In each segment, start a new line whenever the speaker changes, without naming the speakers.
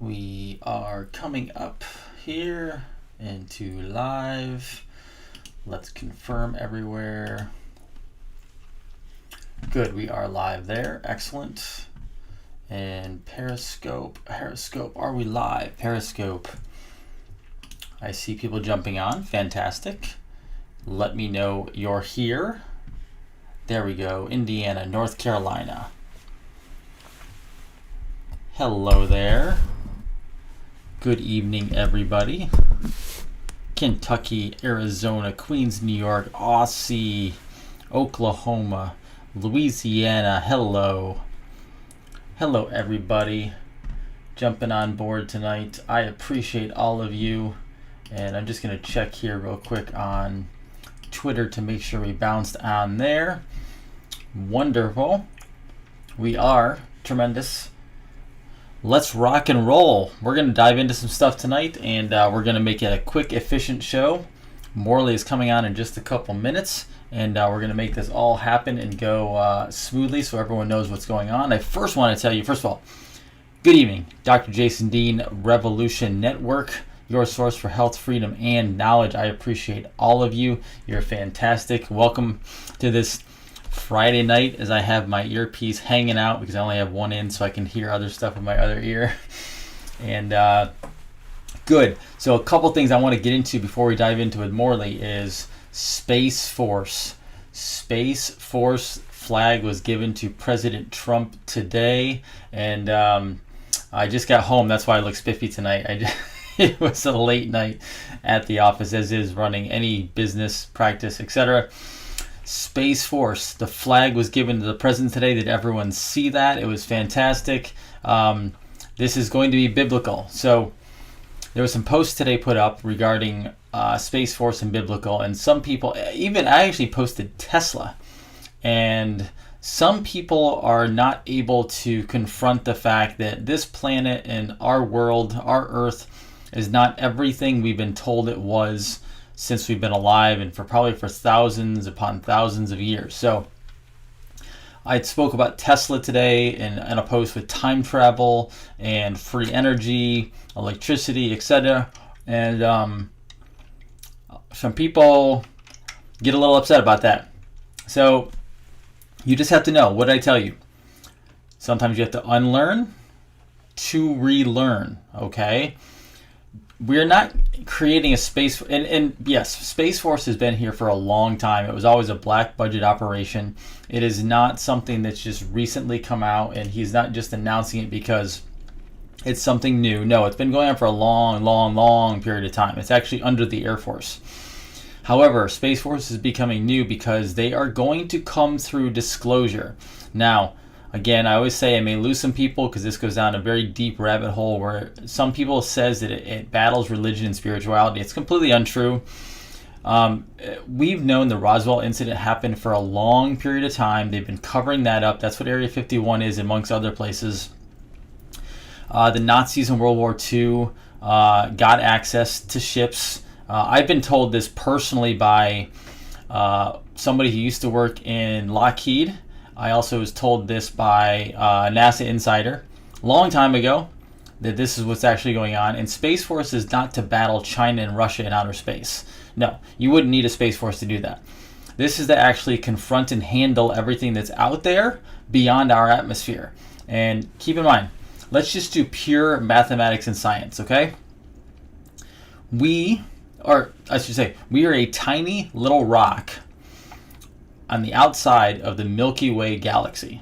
We are coming up here into live. Let's confirm everywhere. Good, we are live there. Excellent. And Periscope, are we live? Periscope. I see people jumping on. Fantastic. Let me know you're here. There we go. Indiana, North Carolina. Hello there. Good evening, everybody. Kentucky, Arizona, Queens, New York, Aussie, Oklahoma, Louisiana. Hello. Hello, everybody. Jumping on board tonight. I appreciate all of you. And I'm just going to check here real quick on Twitter to make sure we bounced on there. Wonderful. We are tremendous. Let's rock and roll. We're going to dive into some stuff tonight, and we're going to make it a quick, efficient show. Morley is coming on in just a couple minutes, and we're going to make this all happen and go smoothly so everyone knows what's going on. I first want to tell you, first of all, good evening. Dr. Jason Dean, Revolution Network, your source for health, freedom, and knowledge. I appreciate all of you. You're fantastic. Welcome to this Friday night as I have my earpiece hanging out because I only have one in so I can hear other stuff with my other ear. And good. So a couple things I want to get into before we dive into it, Morley, is Space Force. Space Force flag was given to President Trump today. And I just got home. That's why I look spiffy tonight. It was a late night at the office, as is running any business, practice, etc. Space Force. The flag was given to the president today. Did everyone see that? It was fantastic. This is going to be biblical. So there was some posts today put up regarding Space Force and biblical, and some people, even I actually posted Tesla, and some people are not able to confront the fact that this planet and our world, our Earth, is not everything we've been told it was since we've been alive, and probably for thousands upon thousands of years. So I spoke about Tesla today in a post with time travel and free energy, electricity, etc. And some people get a little upset about that. So you just have to know, what did I tell you? Sometimes you have to unlearn to relearn, okay? We're not creating a space, and yes, Space Force has been here for a long time. It was always a black budget operation. It is not something that's just recently come out, and he's not just announcing it because it's something new. No, it's been going on for a long period of time. It's actually under the Air Force. However, Space Force is becoming new because they are going to come through disclosure. Now, again, I always say I may lose some people because this goes down a very deep rabbit hole where some people says that it battles religion and spirituality. It's completely untrue. We've known the Roswell incident happened for a long period of time. They've been covering that up. That's what Area 51 is, amongst other places. The Nazis in World War II got access to ships. I've been told this personally by somebody who used to work in Lockheed. I also was told this by NASA Insider a long time ago that this is what's actually going on. And Space Force is not to battle China and Russia in outer space. No, you wouldn't need a Space Force to do that. This is to actually confront and handle everything that's out there beyond our atmosphere. And keep in mind, let's just do pure mathematics and science, okay? We are a tiny little rock on the outside of the Milky Way galaxy.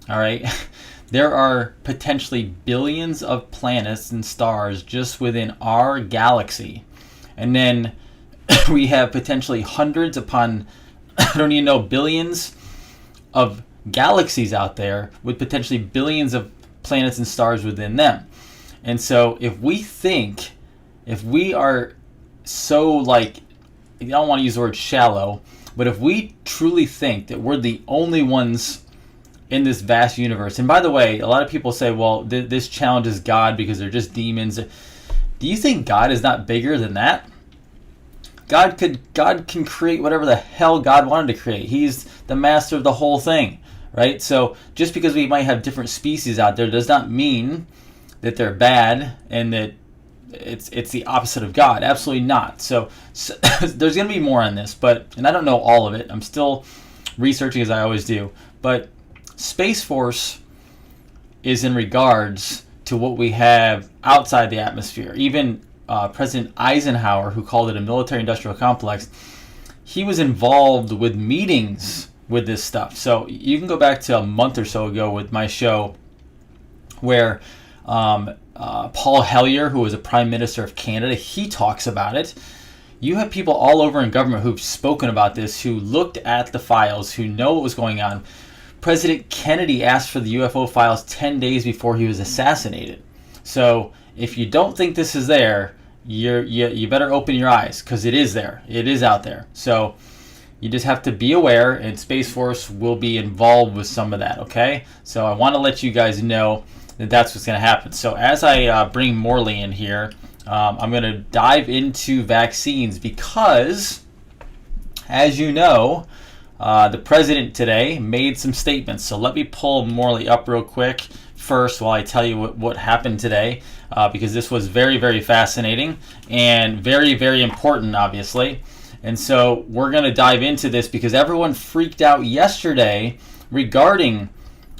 All right, there are potentially billions of planets and stars just within our galaxy, and then we have potentially hundreds upon I don't even know billions of galaxies out there with potentially billions of planets and stars within them. And so if we are so I don't want to use the word shallow, but if we truly think that we're the only ones in this vast universe, and by the way, a lot of people say, well, this challenges God because they're just demons. Do you think God is not bigger than that? God can create whatever the hell God wanted to create. He's the master of the whole thing, right? So just because we might have different species out there does not mean that they're bad and that it's the opposite of God. Absolutely not. So there's going to be more on this, and I don't know all of it. I'm still researching as I always do. But Space Force is in regards to what we have outside the atmosphere. Even President Eisenhower, who called it a military-industrial complex, he was involved with meetings with this stuff. So you can go back to a month or so ago with my show where Paul Hellyer, who was a Prime Minister of Canada, he talks about it. You have people all over in government who've spoken about this, who looked at the files, who know what was going on. President Kennedy asked for the UFO files 10 days before he was assassinated. So if you don't think this is there, you better open your eyes, because it is there. It is out there. So you just have to be aware, and Space Force will be involved with some of that, okay? So I want to let you guys know that that's what's going to happen. So as I bring Morley in here, I'm going to dive into vaccines because, as you know, the president today made some statements. So let me pull Morley up real quick first while I tell you what happened today, because this was very, very fascinating and very, very important, obviously. And so we're going to dive into this because everyone freaked out yesterday regarding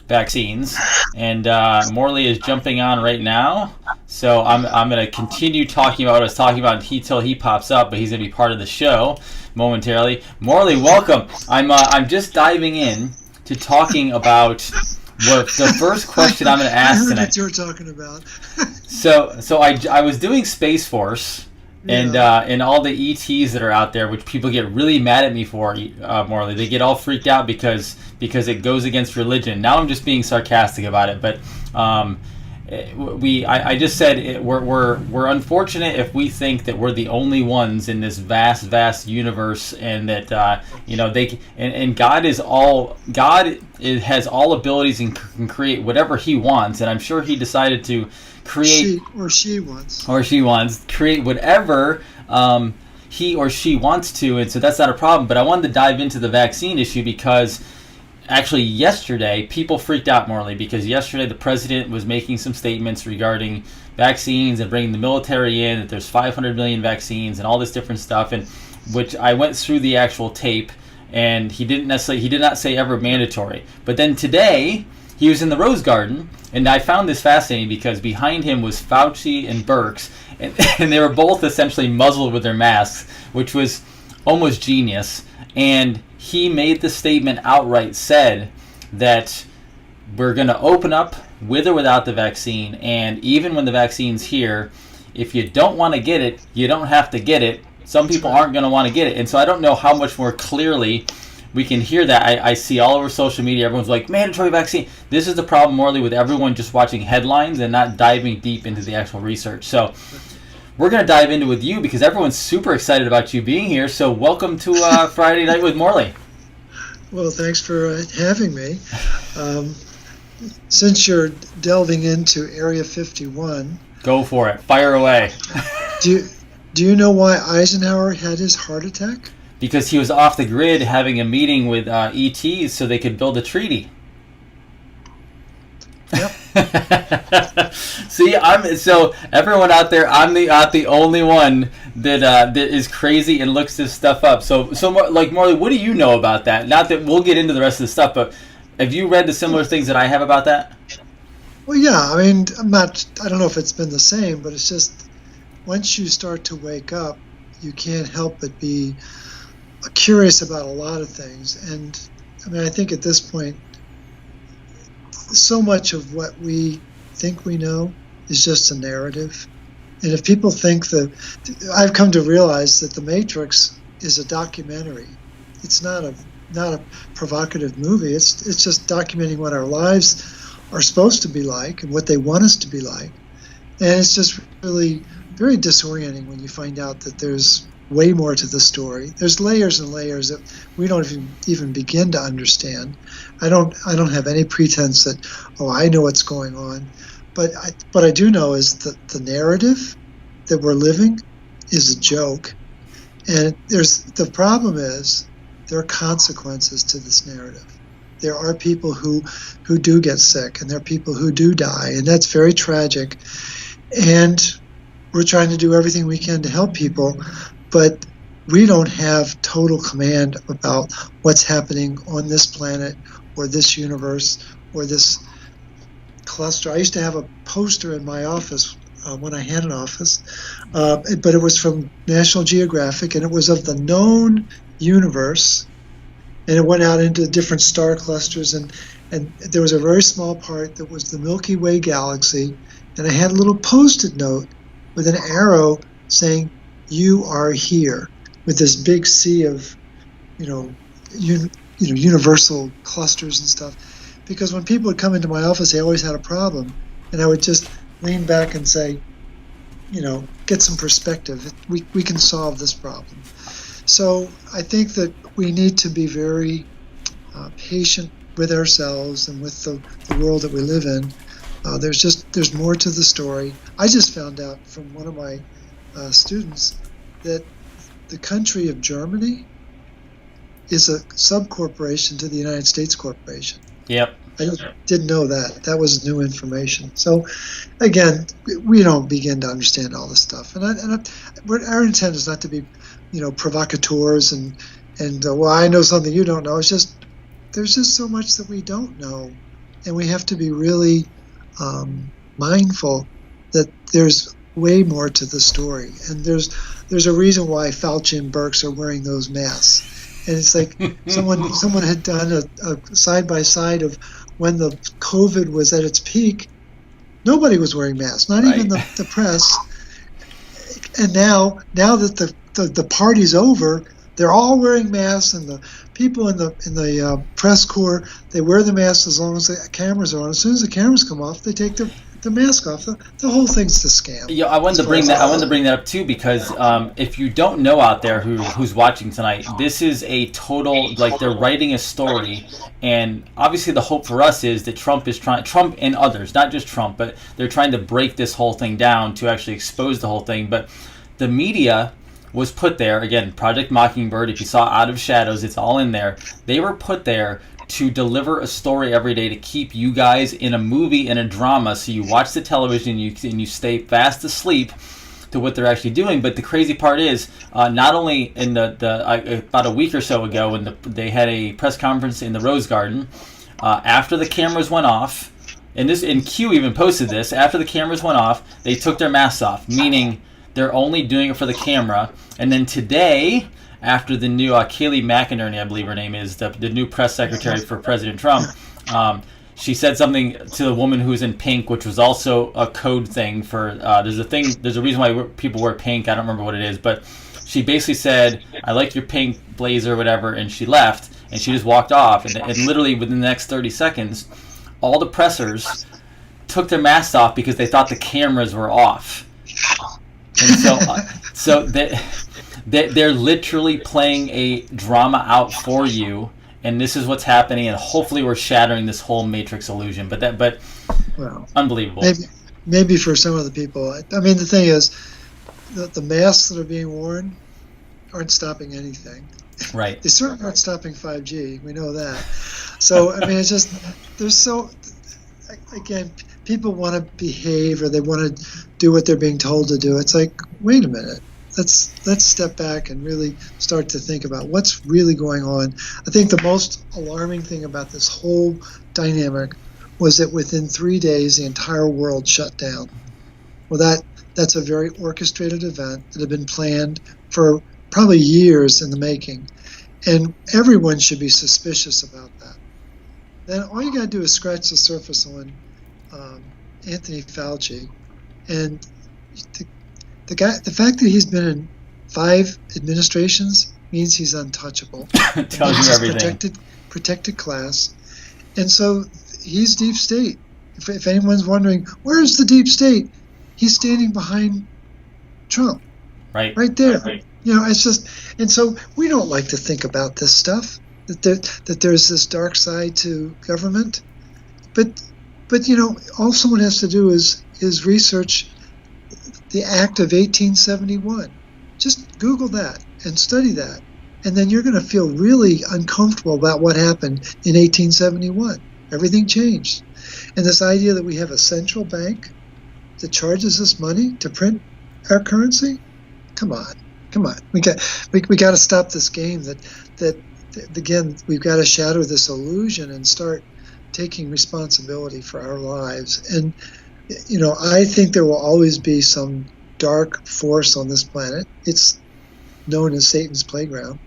vaccines, and Morley is jumping on right now. So I'm going to continue talking about what I was talking about until he pops up, but he's going to be part of the show momentarily. Morley, welcome. I'm just diving in to talking about what the first question I'm going to ask tonight.
I heard what you were talking about.
So I was doing Space Force. And all the ETs that are out there, which people get really mad at me for, Morley, they get all freaked out because it goes against religion. Now I'm just being sarcastic about it, but I just said we're unfortunate if we think that we're the only ones in this vast universe, and that God has all abilities and can create whatever He wants, and I'm sure He decided to create
she
wants create whatever he or she wants to, and so that's not a problem. But I wanted to dive into the vaccine issue because actually yesterday people freaked out, Morley, because yesterday the president was making some statements regarding vaccines and bringing the military in, that there's 500 million vaccines and all this different stuff, and which I went through the actual tape, and he did not say ever mandatory. But then today he was in the Rose Garden, and I found this fascinating because behind him was Fauci and Birx, and they were both essentially muzzled with their masks, which was almost genius. And he made the statement outright, said that we're going to open up with or without the vaccine, and even when the vaccine's here, if you don't want to get it, you don't have to get it. Some people aren't going to want to get it. And so I don't know how much more clearly we can hear that. I see all over social media, everyone's like, mandatory vaccine. This is the problem, Morley, with everyone just watching headlines and not diving deep into the actual research. So we're going to dive into it with you because everyone's super excited about you being here. So welcome to Friday Night with Morley.
Well, thanks for having me. Since you're delving into Area 51...
Go for it. Fire away.
Do you know why Eisenhower had his heart attack?
Because he was off the grid having a meeting with ETs so they could build a treaty.
Yep.
See, so everyone out there, I'm not the only one that is crazy and looks this stuff up. So like, Morley, what do you know about that? Not that we'll get into the rest of the stuff, but have you read the similar things that I have about that?
Well, yeah. I mean, I don't know if it's been the same, but it's just once you start to wake up, you can't help but be curious about a lot of things. And I mean, I think at this point, so much of what we think we know is just a narrative. And if people think I've come to realize that The Matrix is a documentary. It's not a provocative movie. It's just documenting what our lives are supposed to be like and what they want us to be like. And it's just really very disorienting when you find out that there's way more to the story. There's layers and layers that we don't even begin to understand. I don't have any pretense that I know what's going on, but what I do know is that the narrative that we're living is a joke, and the problem is there are consequences to this narrative. there are people who do get sick, and there are people who do die, and that's very tragic. And we're trying to do everything we can to help people, but we don't have total command about what's happening on this planet or this universe or this cluster. I used to have a poster in my office when I had an office, but it was from National Geographic, and it was of the known universe, and it went out into different star clusters, and there was a very small part that was the Milky Way galaxy, and I had a little Post-it note with an arrow saying, "You are here," with this big sea of, universal clusters and stuff. Because when people would come into my office, they always had a problem, and I would just lean back and say, get some perspective. We can solve this problem. So I think that we need to be very patient with ourselves and with the world that we live in. There's more to the story. I just found out from one of my students that the country of Germany is a sub-corporation to the United States Corporation.
Yep.
I didn't know that. That was new information. So, again, we don't begin to understand all this stuff. And our intent is not to be, provocateurs and well, I know something you don't know. It's just there's just so much that we don't know, and we have to be really mindful that there's way more to the story. And there's a reason why Fauci and Birx are wearing those masks. And it's like someone had done a side-by-side of when the COVID was at its peak. Nobody was wearing masks, not even the press. And now that the party's over, they're all wearing masks, and the people in the press corps, they wear the masks as long as the cameras are on. As soon as the cameras come off, they take the mask off. The whole thing's a scam.
Yeah, I wanted to bring that up too, because if you don't know out there who's watching tonight, this is a total, they're writing a story, and obviously the hope for us is that Trump and others, not just Trump, but they're trying to break this whole thing down to actually expose the whole thing. But the media was put there, again, Project Mockingbird, if you saw Out of Shadows, it's all in there. They were put there to deliver a story every day to keep you guys in a movie and a drama, so you watch the television and you stay fast asleep to what they're actually doing. But the crazy part is, not only in about a week or so ago when they had a press conference in the Rose Garden, after the cameras went off, and Q even posted this, after the cameras went off, they took their masks off, meaning they're only doing it for the camera. And then today, after the new Kayleigh McEnerney, I believe her name is, the new press secretary for President Trump, she said something to the woman who's in pink, which was also a code thing for, there's a reason why people wear pink, I don't remember what it is, but she basically said, "I like your pink blazer," or whatever, and she left, and she just walked off, and literally within the next 30 seconds, all the pressers took their masks off because they thought the cameras were off. And so they're literally playing a drama out for you, and this is what's happening, and hopefully we're shattering this whole Matrix illusion. But
well,
unbelievable.
Maybe for some of the people. I mean, the thing is, the masks that are being worn aren't stopping anything.
Right.
They certainly aren't stopping 5G. We know that. So I mean, it's just again, people want to behave, or they want to do what they're being told to do. It's like, wait a minute. Let's step back and really start to think about what's really going on. I think the most alarming thing about this whole dynamic was that within 3 days, the entire world shut down. Well, that's a very orchestrated event that had been planned for probably years in the making, and everyone should be suspicious about that. Then all you got to do is scratch the surface on Anthony Fauci, and the fact that he's been in 5 administrations means he's untouchable.
Tells you everything.
Protected class, and so he's deep state. If anyone's wondering, where's the deep state? He's standing behind Trump, right there. Right. It's just, and so we don't like to think about this stuff. That there's this dark side to government, but all someone has to do is research the Act of 1871. Just Google that and study that, and then you're going to feel really uncomfortable about what happened in 1871. Everything changed. And this idea that we have a central bank that charges us money to print our currency, come on. We got to stop this game that again, we've got to shatter this illusion and start taking responsibility for our lives. And I think there will always be some dark force on this planet. It's known as Satan's playground.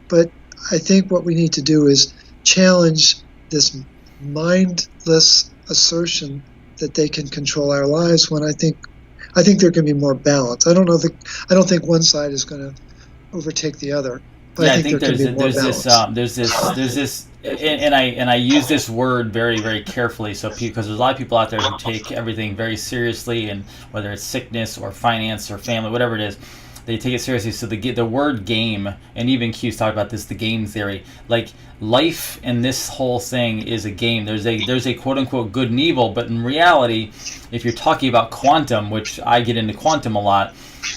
But I think what we need to do is challenge this mindless assertion that they can control our lives, when I think there can be more balance. I don't think one side is going to overtake the other. But
yeah,
I think there's
this and I use this word very, very carefully, so because there's a lot of people out there who take everything very seriously, and whether it's sickness or finance or family, whatever it is, they take it seriously. So the word game, and even Q's talked about this, the game theory, like life and this whole thing is a game. There's a quote unquote good and evil, but in reality, if you're talking about quantum, which I get into quantum a lot,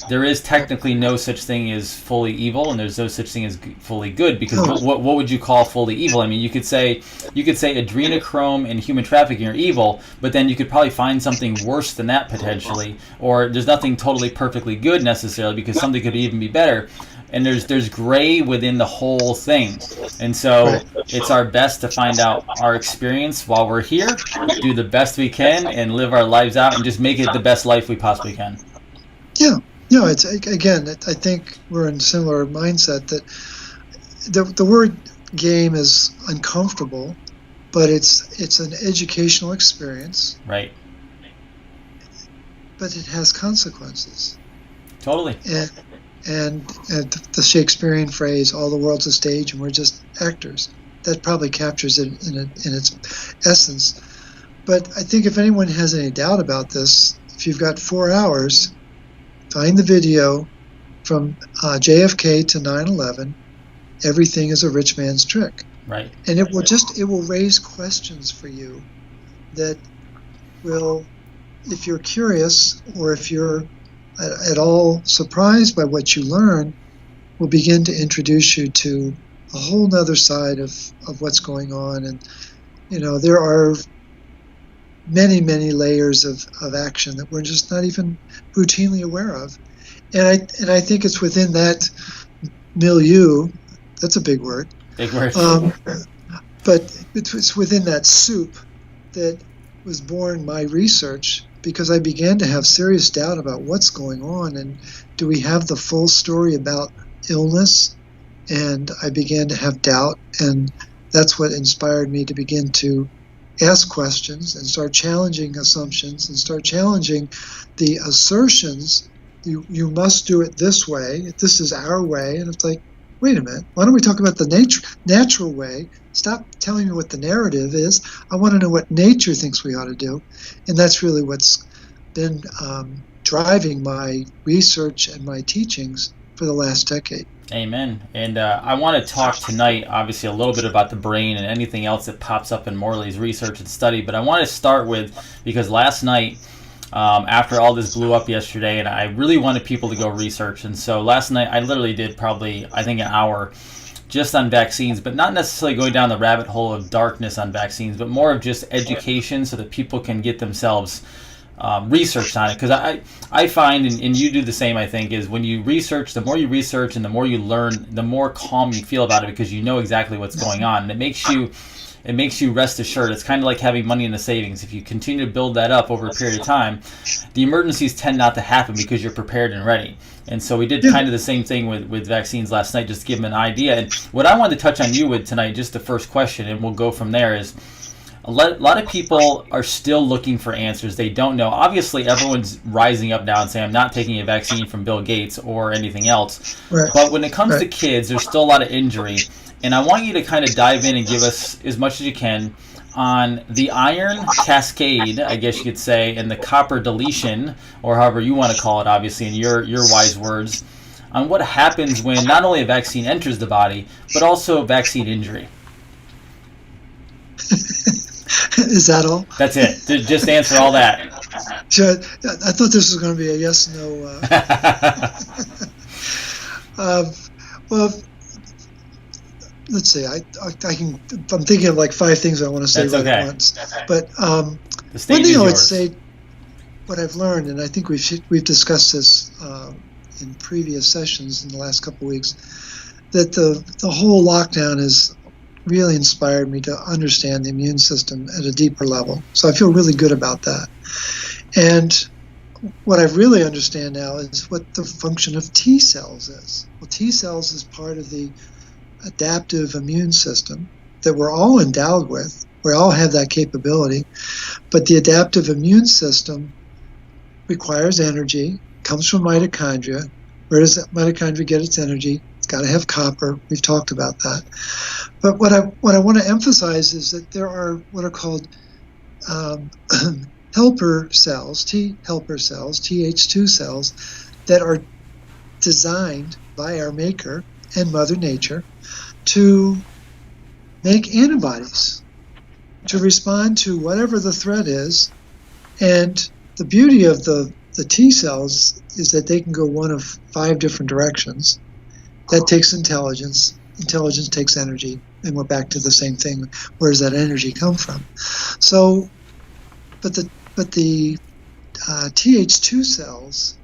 there is technically no such thing as fully evil, and there's no such thing as fully good, because what would you call fully evil? I mean, you could say adrenochrome and human trafficking are evil, but then you could probably find something worse than that potentially, or there's nothing totally perfectly good necessarily, because something could even be better. And there's gray within the whole thing. And so it's our best to find out our experience while we're here, do the best we can, and live our lives out, and just make it the best life we possibly can.
Yeah. It's again, I think we're in a similar mindset that the word game is uncomfortable, but it's an educational experience.
Right.
But it has consequences.
Totally.
And the Shakespearean phrase, all the world's a stage and we're just actors, that probably captures it in its essence. But I think if anyone has any doubt about this, if you've got 4 hours, find the video from JFK to 9/11. Everything is a rich man's trick.
Right.
And it will raise questions for you that will, if you're curious or if you're at all surprised by what you learn, will begin to introduce you to a whole nother side of what's going on. And there are many, many layers of action that we're just not even routinely aware of. And I think it's within that milieu, that's a big word.
Big word.
But it's within that soup that was born my research, because I began to have serious doubt about what's going on, and do we have the full story about illness? And I began to have doubt, and that's what inspired me to begin to ask questions and start challenging assumptions and start challenging the assertions. You must do it this way. This is our way. And it's like, wait a minute. Why don't we talk about the natural way? Stop telling me what the narrative is. I want to know what nature thinks we ought to do. And that's really what's been driving my research and my teachings for the last decade.
Amen. And I want to talk tonight, obviously, a little bit about the brain and anything else that pops up in Morley's research and study. But I want to start with, because last night, after all this blew up yesterday, and I really wanted people to go research. And so last night, I literally did probably, I think, an hour just on vaccines, but not necessarily going down the rabbit hole of darkness on vaccines, but more of just education so that people can get themselves researched on it. Because I find, and you do the same, I think, is when you research, the more you research and the more you learn, the more calm you feel about it, because you know exactly what's going on. And it makes you rest assured. It's kind of like having money in the savings. If you continue to build that up over a period of time, the emergencies tend not to happen because you're prepared and ready. And so we did kind of the same thing with vaccines last night, just to give them an idea. And what I wanted to touch on you with tonight, just the first question, and we'll go from there, is a lot of people are still looking for answers. They don't know. Obviously, everyone's rising up now and saying, I'm not taking a vaccine from Bill Gates or anything else.
Right.
But when it comes to kids, there's still a lot of injury. And I want you to kind of dive in and give us as much as you can on the iron cascade, I guess you could say, and the copper deletion, or however you want to call it, obviously, in your wise words, on what happens when not only a vaccine enters the body, but also vaccine injury.
Is that all?
That's it. Just answer all that.
Sure. I thought this was going to be a yes/no. Well, let's see. I can. I'm thinking of like 5 things I want to say
That's
right
okay.
at once. But
The
one
stage
thing
is
I would
yours.
say, what I've learned, and I think we've discussed this in previous sessions in the last couple of weeks, that the whole lockdown has really inspired me to understand the immune system at a deeper level. So I feel really good about that. And what I really understand now is what the function of T cells is. Well, T cells is part of the adaptive immune system that we're all endowed with. We all have that capability. But the adaptive immune system requires energy, comes from mitochondria. Where does that mitochondria get its energy? It's got to have copper. We've talked about that. But what I want to emphasize is that there are what are called helper cells, T helper cells, Th2 cells, that are designed by our maker and Mother Nature to make antibodies to respond to whatever the threat is. And the beauty of the T cells is that they can go one of 5 different directions. That takes intelligence. Intelligence takes energy, and we're back to the same thing. Where does that energy come from? So, but the Th2 cells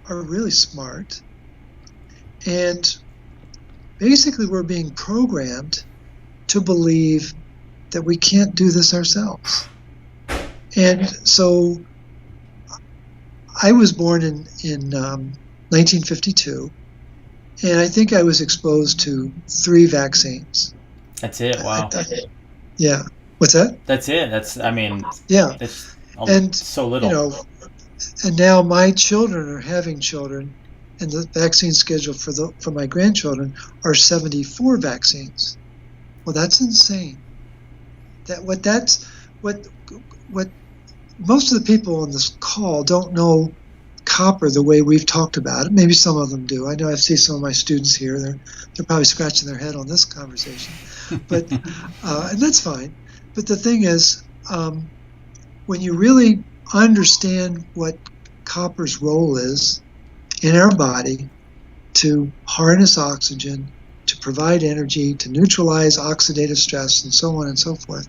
are really smart, and basically we're being programmed to believe that we can't do this ourselves. And so I was born in 1952, and I think I was exposed to 3 vaccines.
That's it. Wow.
Yeah. What's that?
That's it.
Yeah.
That's
And
so little.
And now my children are having children, and the vaccine schedule for my grandchildren are 74 vaccines. Well, that's insane. What most of the people on this call don't know copper the way we've talked about it. Maybe some of them do. I know I see some of my students here. They're probably scratching their head on this conversation, but and that's fine. But the thing is, when you really understand what copper's role is in our body to harness oxygen, to provide energy, to neutralize oxidative stress, and so on and so forth,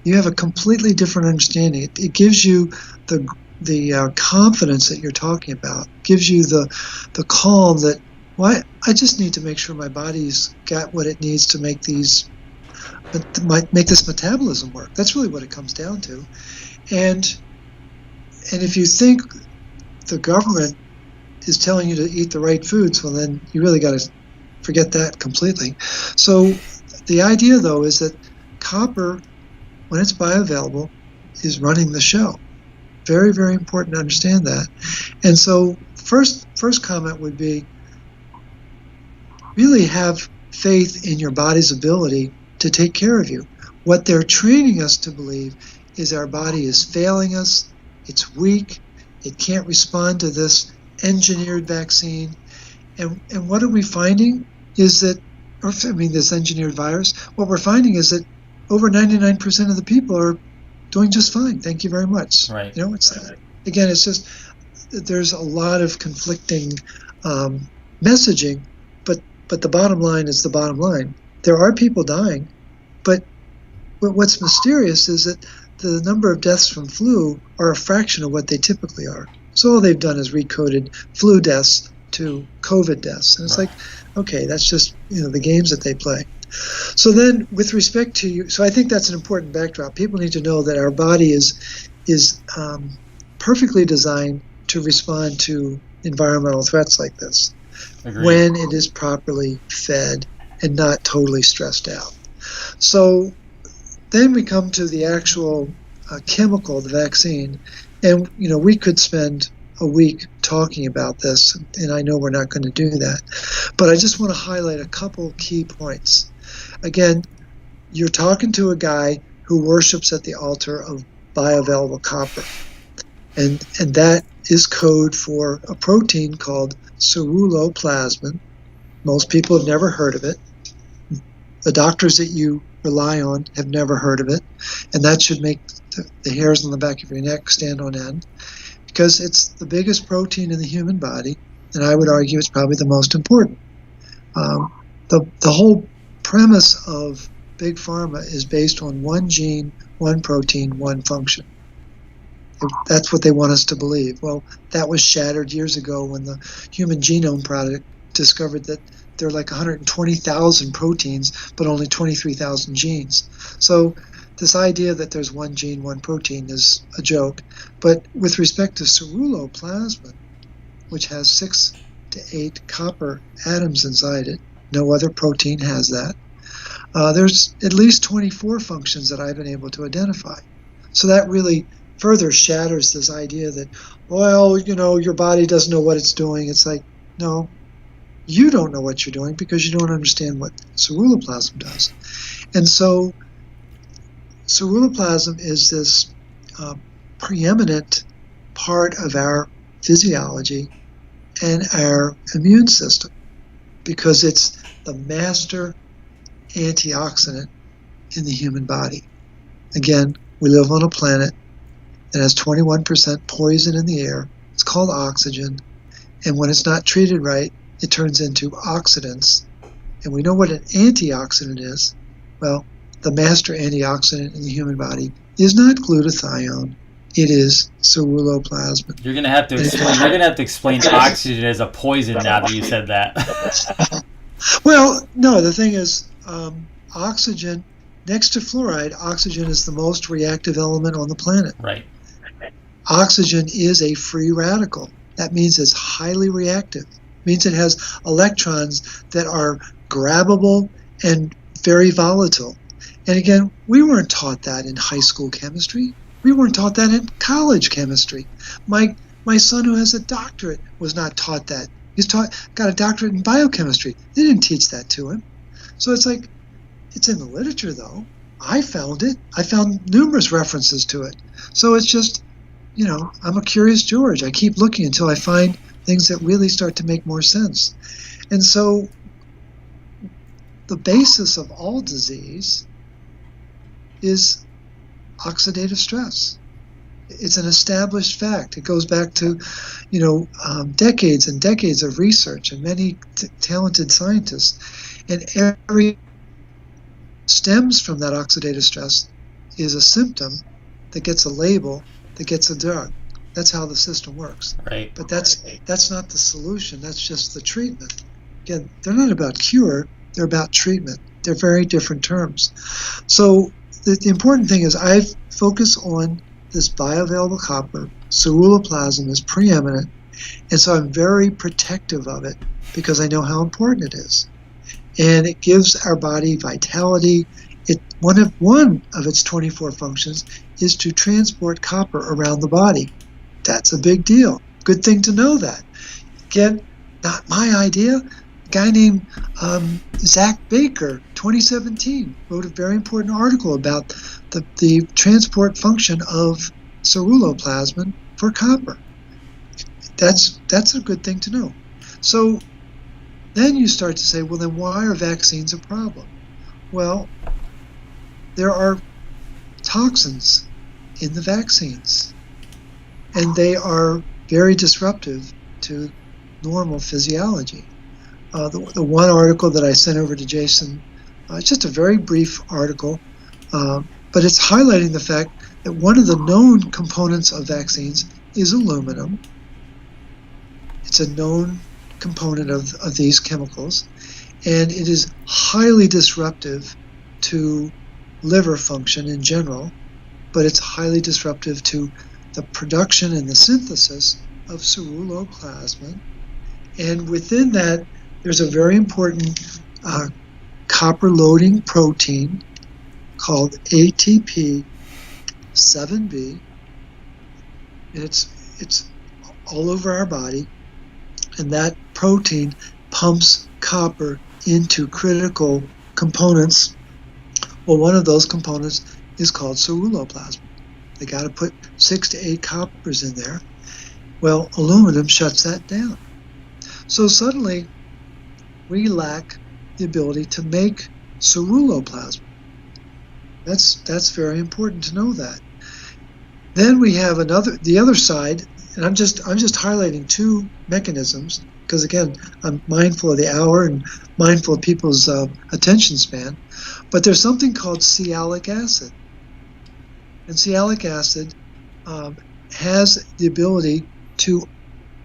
you have a completely different understanding. It gives you the confidence that you're talking about. It gives you the calm that, I just need to make sure my body's got what it needs to make this metabolism work. That's really what it comes down to. And if you think the government is telling you to eat the right foods, well, then you really got to forget that completely. So the idea, though, is that copper, when it's bioavailable, is running the show. Very, very important to understand that. And so first comment would be, really have faith in your body's ability to take care of you. What they're training us to believe is our body is failing us, it's weak, it can't respond to this engineered vaccine. And what are we finding is that, this engineered virus, what we're finding is that over 99% of the people are doing just fine. Thank you very much.
Right.
It's just, there's a lot of conflicting messaging, but the bottom line is the bottom line. There are people dying, but what's mysterious is that the number of deaths from flu are a fraction of what they typically are. So all they've done is recoded flu deaths to COVID deaths. And it's like, okay, that's just, the games that they play. So then with respect to you, so I think that's an important backdrop. People need to know that our body is perfectly designed to respond to environmental threats like this.
Agreed.
When it is properly fed and not totally stressed out. So then we come to the actual chemical, the vaccine, and we could spend a week talking about this, and I know we're not going to do that, but I just want to highlight a couple key points. Again, you're talking to a guy who worships at the altar of bioavailable copper, and that is code for a protein called ceruloplasmin. Most people have never heard of it. The doctors that you rely on have never heard of it, and that should make the hairs on the back of your neck stand on end, because it's the biggest protein in the human body, and I would argue it's probably the most important. The whole premise of Big Pharma is based on one gene, one protein, one function. That's what they want us to believe. Well, that was shattered years ago when the Human Genome Project discovered that there are like 120,000 proteins, but only 23,000 genes. So this idea that there's one gene, one protein is a joke. But with respect to ceruloplasmin, which has 6 to 8 copper atoms inside it, no other protein has that, there's at least 24 functions that I've been able to identify. So that really further shatters this idea that, well, your body doesn't know what it's doing. It's like, no, you don't know what you're doing because you don't understand what ceruloplasmin does. And so ceruloplasmin is this preeminent part of our physiology and our immune system because it's the master antioxidant in the human body. Again, we live on a planet that has 21% poison in the air. It's called oxygen. And when it's not treated right, it turns into oxidants. And we know what an antioxidant is. Well, the master antioxidant in the human body is not glutathione. It is ceruloplasmin.
You're gonna have to explain oxygen as a poison now that you said that.
Well, no, the thing is, oxygen, next to fluoride, oxygen is the most reactive element on the planet.
Right.
Oxygen is a free radical. That means it's highly reactive. It means it has electrons that are grabbable and very volatile. And again, we weren't taught that in high school chemistry. We weren't taught that in college chemistry. My son, who has a doctorate, was not taught that. Got a doctorate in biochemistry. They didn't teach that to him. So it's like, it's in the literature, though. I found it. I found numerous references to it. So it's just, I'm a curious George. I keep looking until I find things that really start to make more sense. And so the basis of all disease is oxidative stress. It's an established fact. It goes back to, decades and decades of research and many talented scientists. And every stems from that oxidative stress is a symptom that gets a label, that gets a drug. That's how the system works.
Right.
But that's not the solution. That's just the treatment. Again, they're not about cure. They're about treatment. They're very different terms. So the important thing is I focus on this bioavailable copper. Ceruloplasmin is preeminent, and so I'm very protective of it because I know how important it is. And it gives our body vitality. One of its 24 functions is to transport copper around the body. That's a big deal. Good thing to know that. Again, not my idea. A guy named Zach Baker, 2017, wrote a very important article about the transport function of ceruloplasmin for copper. That's a good thing to know. So then you start to say, well, then why are vaccines a problem? Well, there are toxins in the vaccines, and they are very disruptive to normal physiology. The one article that I sent over to Jason, it's just a very brief article, but it's highlighting the fact that one of the known components of vaccines is aluminum. It's a known component of these chemicals, and it is highly disruptive to liver function in general, but it's highly disruptive to the production and the synthesis of ceruloplasmin. And within that, there's a very important copper-loading protein called ATP7B. And it's all over our body, and that protein pumps copper into critical components. Well, one of those components is called ceruloplasmin. They got to put 6 to 8 coppers in there. Well, aluminum shuts that down. So suddenly, we lack the ability to make ceruloplasmin. That's very important to know that. Then we have the other side, and I'm just highlighting two mechanisms because, again, I'm mindful of the hour and mindful of people's attention span. But there's something called sialic acid, and sialic acid has the ability to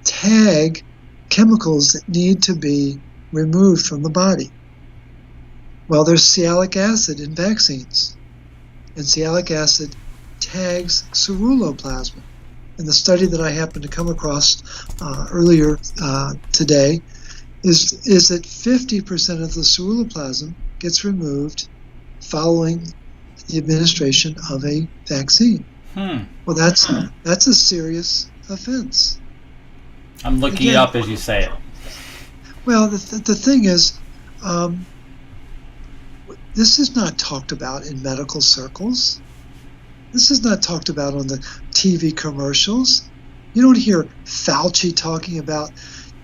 tag chemicals that need to be removed from the body. Well, there's sialic acid in vaccines, and sialic acid tags ceruloplasmin. And the study that I happened to come across earlier today is that 50% of the ceruloplasmin gets removed following the administration of a vaccine. Well, that's a serious offense.
I'm looking it up as you say it.
Well, the thing is, this is not talked about in medical circles. This is not talked about on the TV commercials. You don't hear Fauci talking about,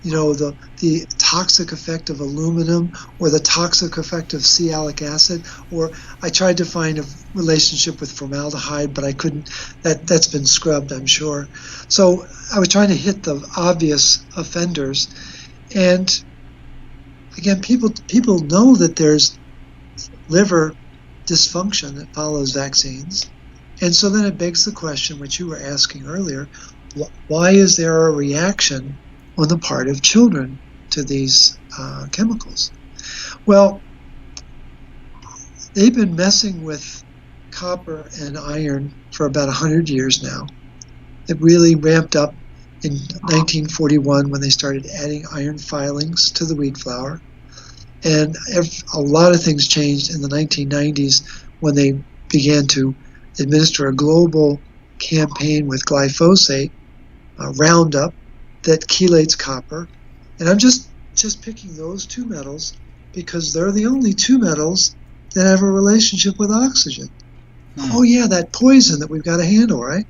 the toxic effect of aluminum or the toxic effect of sialic acid. Or I tried to find a relationship with formaldehyde, but I couldn't. That's been scrubbed, I'm sure. So I was trying to hit the obvious offenders. And again, people know that there's liver dysfunction that follows vaccines. And so then it begs the question, which you were asking earlier, why is there a reaction on the part of children to these chemicals? Well, they've been messing with copper and iron for about 100 years now. It really ramped up in 1941 when they started adding iron filings to the wheat flour. And a lot of things changed in the 1990s when they began to administer a global campaign with glyphosate, Roundup, that chelates copper. And I'm just picking those two metals because they're the only two metals that have a relationship with oxygen. Oh yeah, that poison that we've got to handle, right?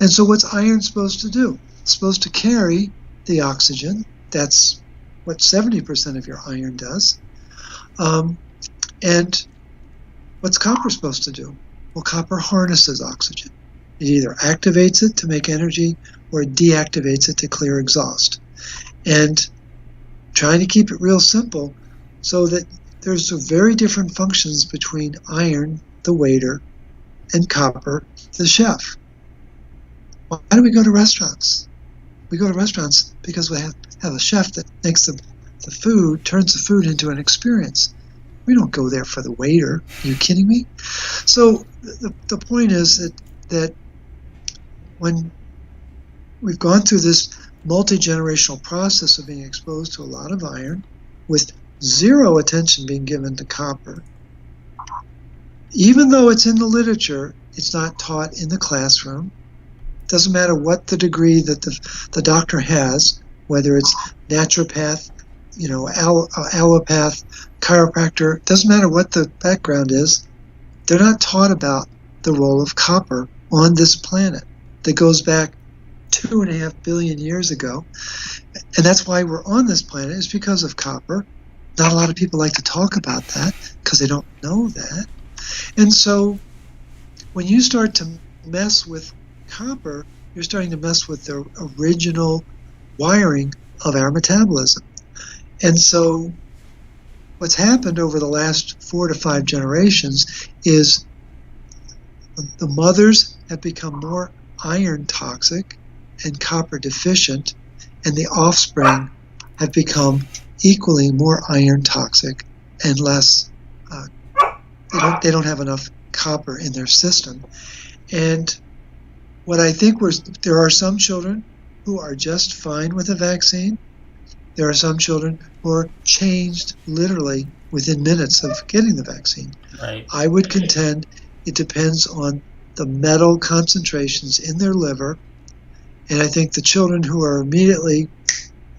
And so what's iron supposed to do? It's supposed to carry the oxygen. That's what 70% of your iron does. And what's copper supposed to do? Well, copper harnesses oxygen. It either activates it to make energy or it deactivates it to clear exhaust. And trying to keep it real simple so that there's very different functions between iron, the waiter, and copper, the chef. Why do we go to restaurants? We go to restaurants because we have a chef that makes the food, turns the food into an experience. We don't go there for the waiter. Are you kidding me? So the point is that when we've gone through this multi-generational process of being exposed to a lot of iron with zero attention being given to copper, even though it's in the literature, it's not taught in the classroom. It doesn't matter what the degree that the doctor has, whether it's naturopath, allopath, chiropractor, doesn't matter what the background is, they're not taught about the role of copper on this planet that goes back 2.5 billion years ago. And that's why we're on this planet, is because of copper. Not a lot of people like to talk about that because they don't know that. And so when you start to mess with copper, you're starting to mess with the original wiring of our metabolism. And so what's happened over the last 4 to 5 generations is the mothers have become more iron toxic and copper deficient, and the offspring have become equally more iron toxic and less. They don't have enough copper in their system. And what I think there are some children who are just fine with a vaccine. There are some children who are changed literally within minutes of getting the vaccine.
Right.
I would contend it depends on the metal concentrations in their liver. And I think the children who are immediately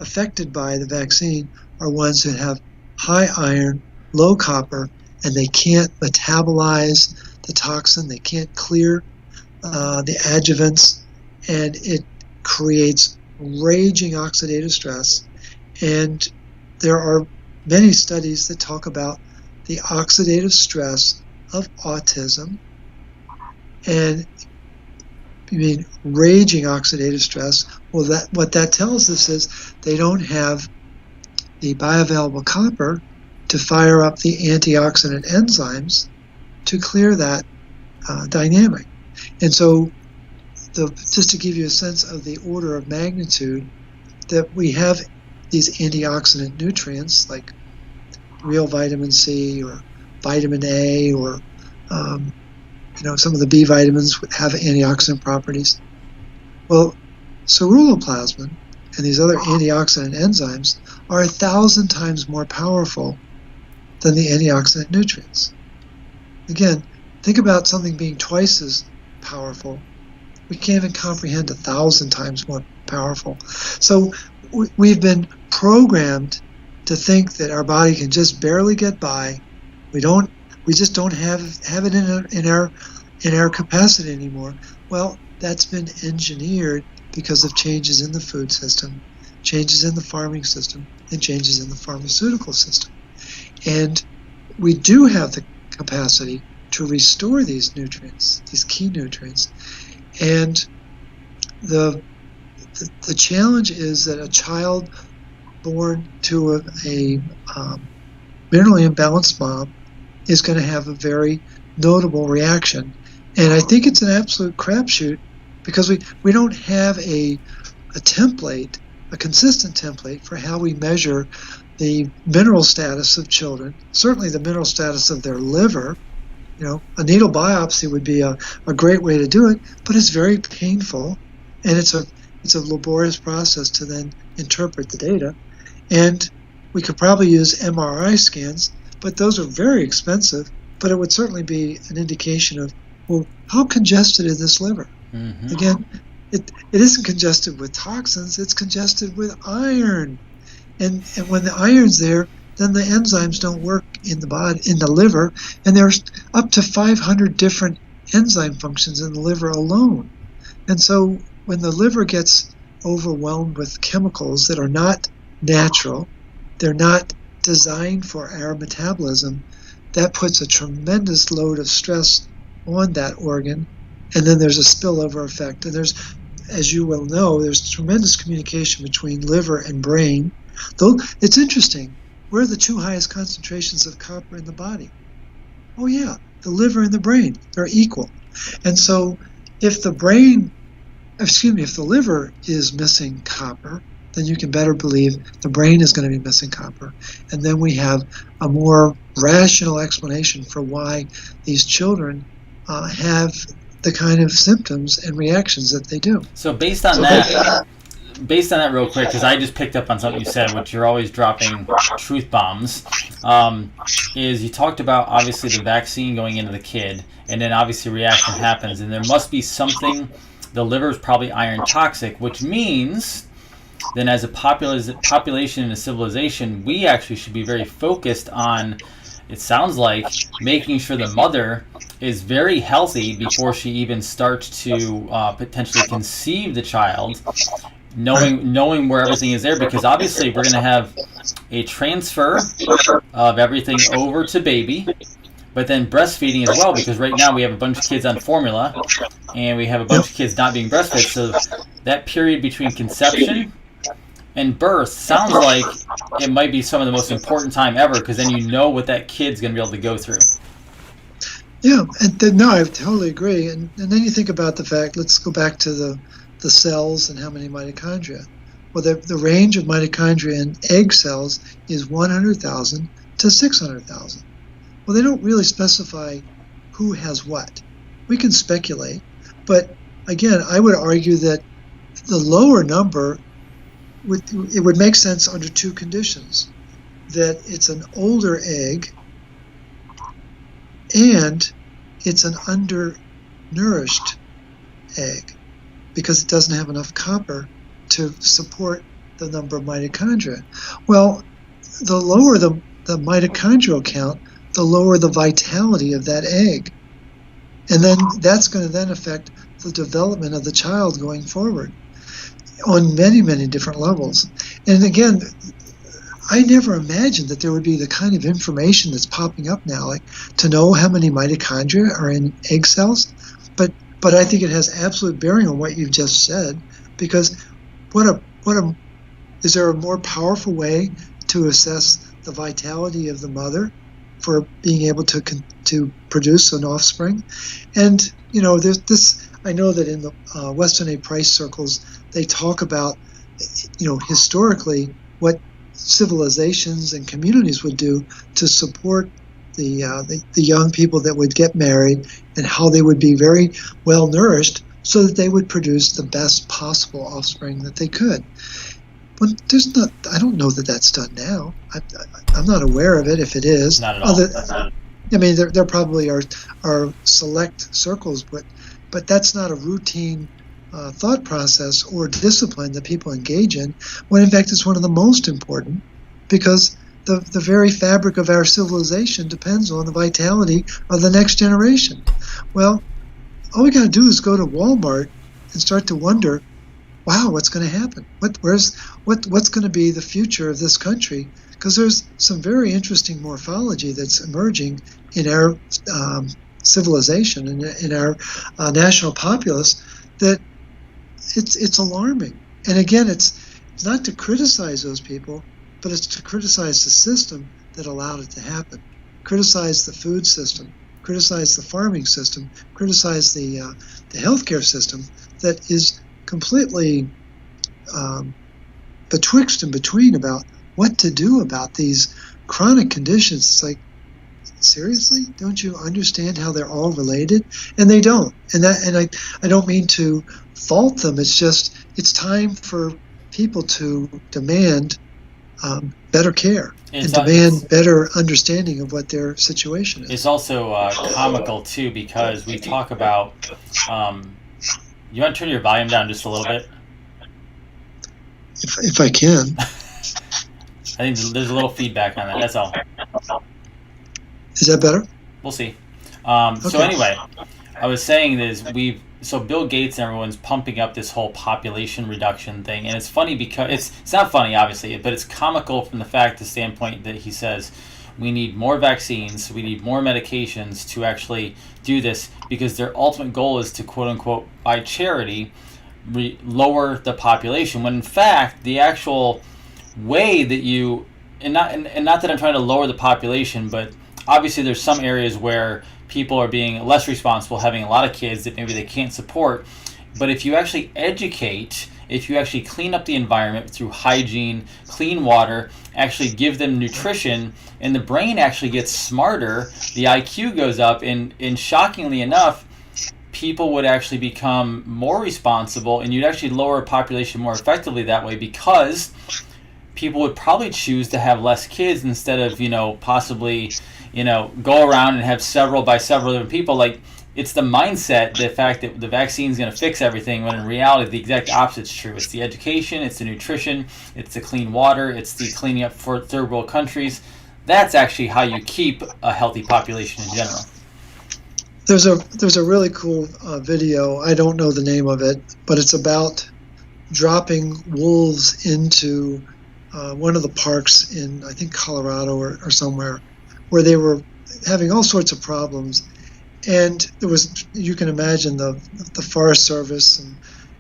affected by the vaccine are ones that have high iron, low copper, and they can't metabolize the toxin. They can't clear the adjuvants, and it creates raging oxidative stress. And there are many studies that talk about the oxidative stress of autism. And raging oxidative stress. Well, what that tells us is they don't have the bioavailable copper to fire up the antioxidant enzymes to clear that dynamic. And so, just to give you a sense of the order of magnitude, that we have these antioxidant nutrients like real vitamin C or vitamin A or some of the B vitamins have antioxidant properties. Well, ceruloplasmin and these other antioxidant enzymes are 1,000 times more powerful than the antioxidant nutrients. Again, think about something being twice as powerful. We can't even comprehend 1,000 times more powerful. So we've been programmed to think that our body can just barely get by. We just don't have it in our capacity anymore. Well, that's been engineered because of changes in the food system, changes in the farming system, and changes in the pharmaceutical system. And we do have the capacity to restore these nutrients, these key nutrients. And the challenge is that a child born to a minerally imbalanced mom is going to have a very notable reaction. And I think it's an absolute crapshoot because we don't have a template, a consistent template for how we measure the mineral status of children, certainly the mineral status of their liver. A needle biopsy would be a great way to do it, but it's very painful, and it's a laborious process to then interpret the data. And we could probably use MRI scans, but those are very expensive, but it would certainly be an indication of, well, how congested is this liver? Mm-hmm. Again, it isn't congested with toxins, it's congested with iron. And when the iron's there, then the enzymes don't work in the body, in the liver, and there's up to 500 different enzyme functions in the liver alone. And so when the liver gets overwhelmed with chemicals that are not natural, they're not designed for our metabolism, that puts a tremendous load of stress on that organ, and then there's a spillover effect. And there's, as you will know, there's tremendous communication between liver and brain. Though it's interesting, where are the two highest concentrations of copper in the body? Oh yeah, the liver and the brain, they're equal. And so if the liver is missing copper, then you can better believe the brain is going to be missing copper. And then we have a more rational explanation for why these children have the kind of symptoms and reactions that they do.
So based on that real quick, because I just picked up on something you said, which you're always dropping truth bombs, is you talked about obviously the vaccine going into the kid, and then obviously reaction happens, and there must be something, the liver is probably iron toxic, which means then as a population and a civilization, we actually should be very focused on, it sounds like, making sure the mother is very healthy before she even starts to potentially conceive the child, knowing where everything is there, because obviously we're going to have a transfer of everything over to baby, but then breastfeeding as well, because right now we have a bunch of kids on formula and we have a bunch of kids not being breastfed. So that period between conception and birth sounds like it might be some of the most important time ever, because then you know what that kid's going to be able to go through.
Yeah, no, I totally agree. And then you think about the fact, let's go back to the cells and how many mitochondria. Well, the range of mitochondria in egg cells is 100,000 to 600,000. Well, they don't really specify who has what. We can speculate, but again, I would argue that the lower number would make sense under two conditions: that it's an older egg and it's an undernourished egg, because it doesn't have enough copper to support the number of mitochondria. Well, the lower the mitochondrial count, the lower the vitality of that egg. And then that's going to then affect the development of the child going forward on many, many different levels. And again, I never imagined that there would be the kind of information that's popping up now, like to know how many mitochondria are in egg cells. But but I think it has absolute bearing on what you've just said, because is there a more powerful way to assess the vitality of the mother for being able to produce an offspring? And there's this. I know that in the Weston A. Price circles, they talk about historically what civilizations and communities would do to support the young people that would get married, and how they would be very well nourished so that they would produce the best possible offspring that they could. But I don't know that that's done now. I'm not aware of it, if it is.
Not at all.
I mean, there probably are select circles, but that's not a routine thought process or discipline that people engage in, when in fact it's one of the most important, because the very fabric of our civilization depends on the vitality of the next generation. Well, all we got to do is go to Walmart and start to wonder, wow, what's going to happen? What's going to be the future of this country? Because there's some very interesting morphology that's emerging in our civilization and in our national populace that it's alarming. And again, it's not to criticize those people, but it's to criticize the system that allowed it to happen. Criticize the food system, criticize the farming system, criticize the healthcare system that is completely betwixt and between about what to do about these chronic conditions. It's like, seriously? Don't you understand how they're all related? And they don't. And I don't mean to fault them. It's just, it's time for people to demand better care and demand better understanding of what their situation is.
It's also comical too, because we talk about. You want to turn your volume down just a little bit?
If I can.
I think there's a little feedback on that. That's all.
Is that better?
We'll see.
Okay.
So anyway, I was saying is so Bill Gates and everyone's pumping up this whole population reduction thing, and it's funny because it's not funny obviously, but it's comical from the standpoint that he says we need more vaccines, we need more medications to actually do this, because their ultimate goal is to quote unquote by charity lower the population, when in fact the actual way that you and not that I'm trying to lower the population, but obviously there's some areas where people are being less responsible, having a lot of kids that maybe they can't support. But if you actually educate, if you actually clean up the environment through hygiene, clean water, actually give them nutrition, and the brain actually gets smarter, the IQ goes up, and shockingly enough, people would actually become more responsible, and you'd actually lower a population more effectively that way, because people would probably choose to have less kids instead of, possibly, go around and have several different people. Like, it's the mindset, the fact that the vaccine is going to fix everything, when in reality the exact opposite is true. It's the education, it's the nutrition, it's the clean water, it's the cleaning up for third world countries. That's actually how you keep a healthy population in general.
There's a really cool video. I don't know the name of it, but it's about dropping wolves into one of the parks in, I think, Colorado or somewhere, where they were having all sorts of problems. And there was, you can imagine the Forest Service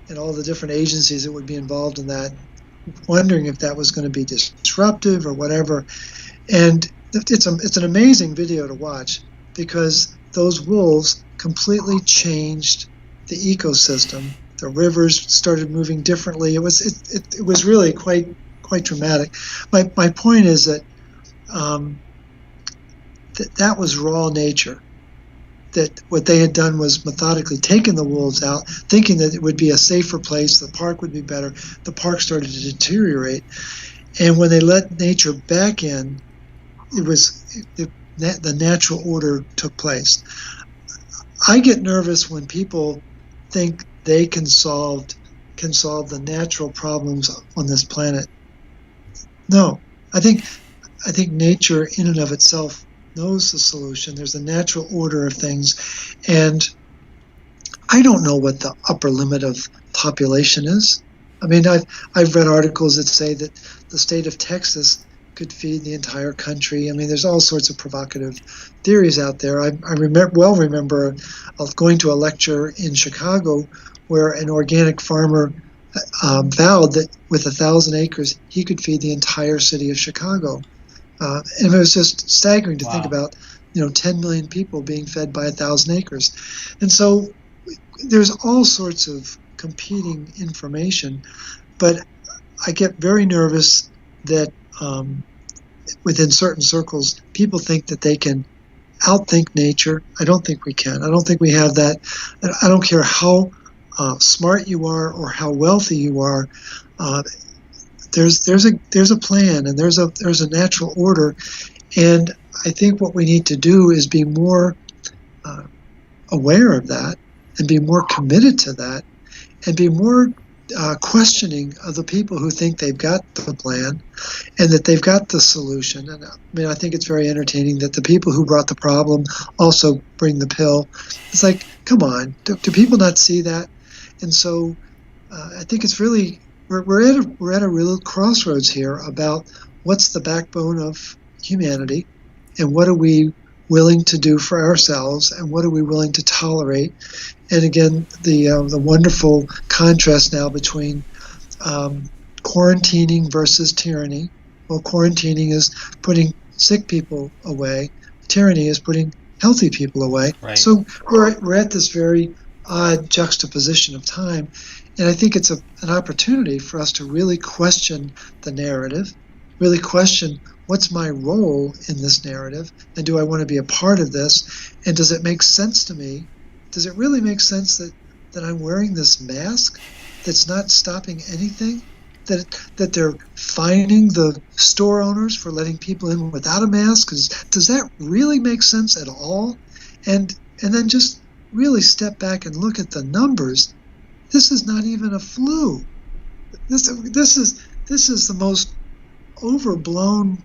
and all the different agencies that would be involved in that, wondering if that was going to be disruptive or whatever. And it's an amazing video to watch, because those wolves completely changed the ecosystem. The rivers started moving differently. It was really quite dramatic. My point is that that was raw nature. That what they had done was methodically taken the wolves out, thinking that it would be a safer place, the park would be better. The park started to deteriorate, and when they let nature back in, the natural order took place. I get nervous when people think they can solve the natural problems on this planet. No, I think nature in and of itself knows the solution. There's a natural order of things, and I don't know what the upper limit of population is. I mean, I've read articles that say that the state of Texas could feed the entire country. I mean, there's all sorts of provocative theories out there. I remember going to a lecture in Chicago where an organic farmer vowed that with 1,000 acres, he could feed the entire city of Chicago. And it was just staggering to think about, 10 million people being fed by 1,000 acres. And so there's all sorts of competing information, but I get very nervous that within certain circles, people think that they can outthink nature. I don't think we can. I don't think we have that. I don't care how smart you are or how wealthy you are. There's a plan, and there's a natural order, and I think what we need to do is be more aware of that, and be more committed to that, and be more questioning of the people who think they've got the plan and that they've got the solution. And I mean, I think it's very entertaining that the people who brought the problem also bring the pill. It's like, come on, do people not see that? And so I think it's really we're at a real crossroads here about what's the backbone of humanity, and what are we willing to do for ourselves, and what are we willing to tolerate. And again, the wonderful contrast now between quarantining versus tyranny. Well, quarantining is putting sick people away. Tyranny is putting healthy people away.
Right.
So we're at this very odd juxtaposition of time, and I think it's an opportunity for us to really question the narrative, really question what's my role in this narrative, and do I want to be a part of this, and does it make sense to me? Does it really make sense that I'm wearing this mask that's not stopping anything? That they're fining the store owners for letting people in without a mask? Does that really make sense at all? And then just really step back and look at the numbers. This is not even a flu. This is the most overblown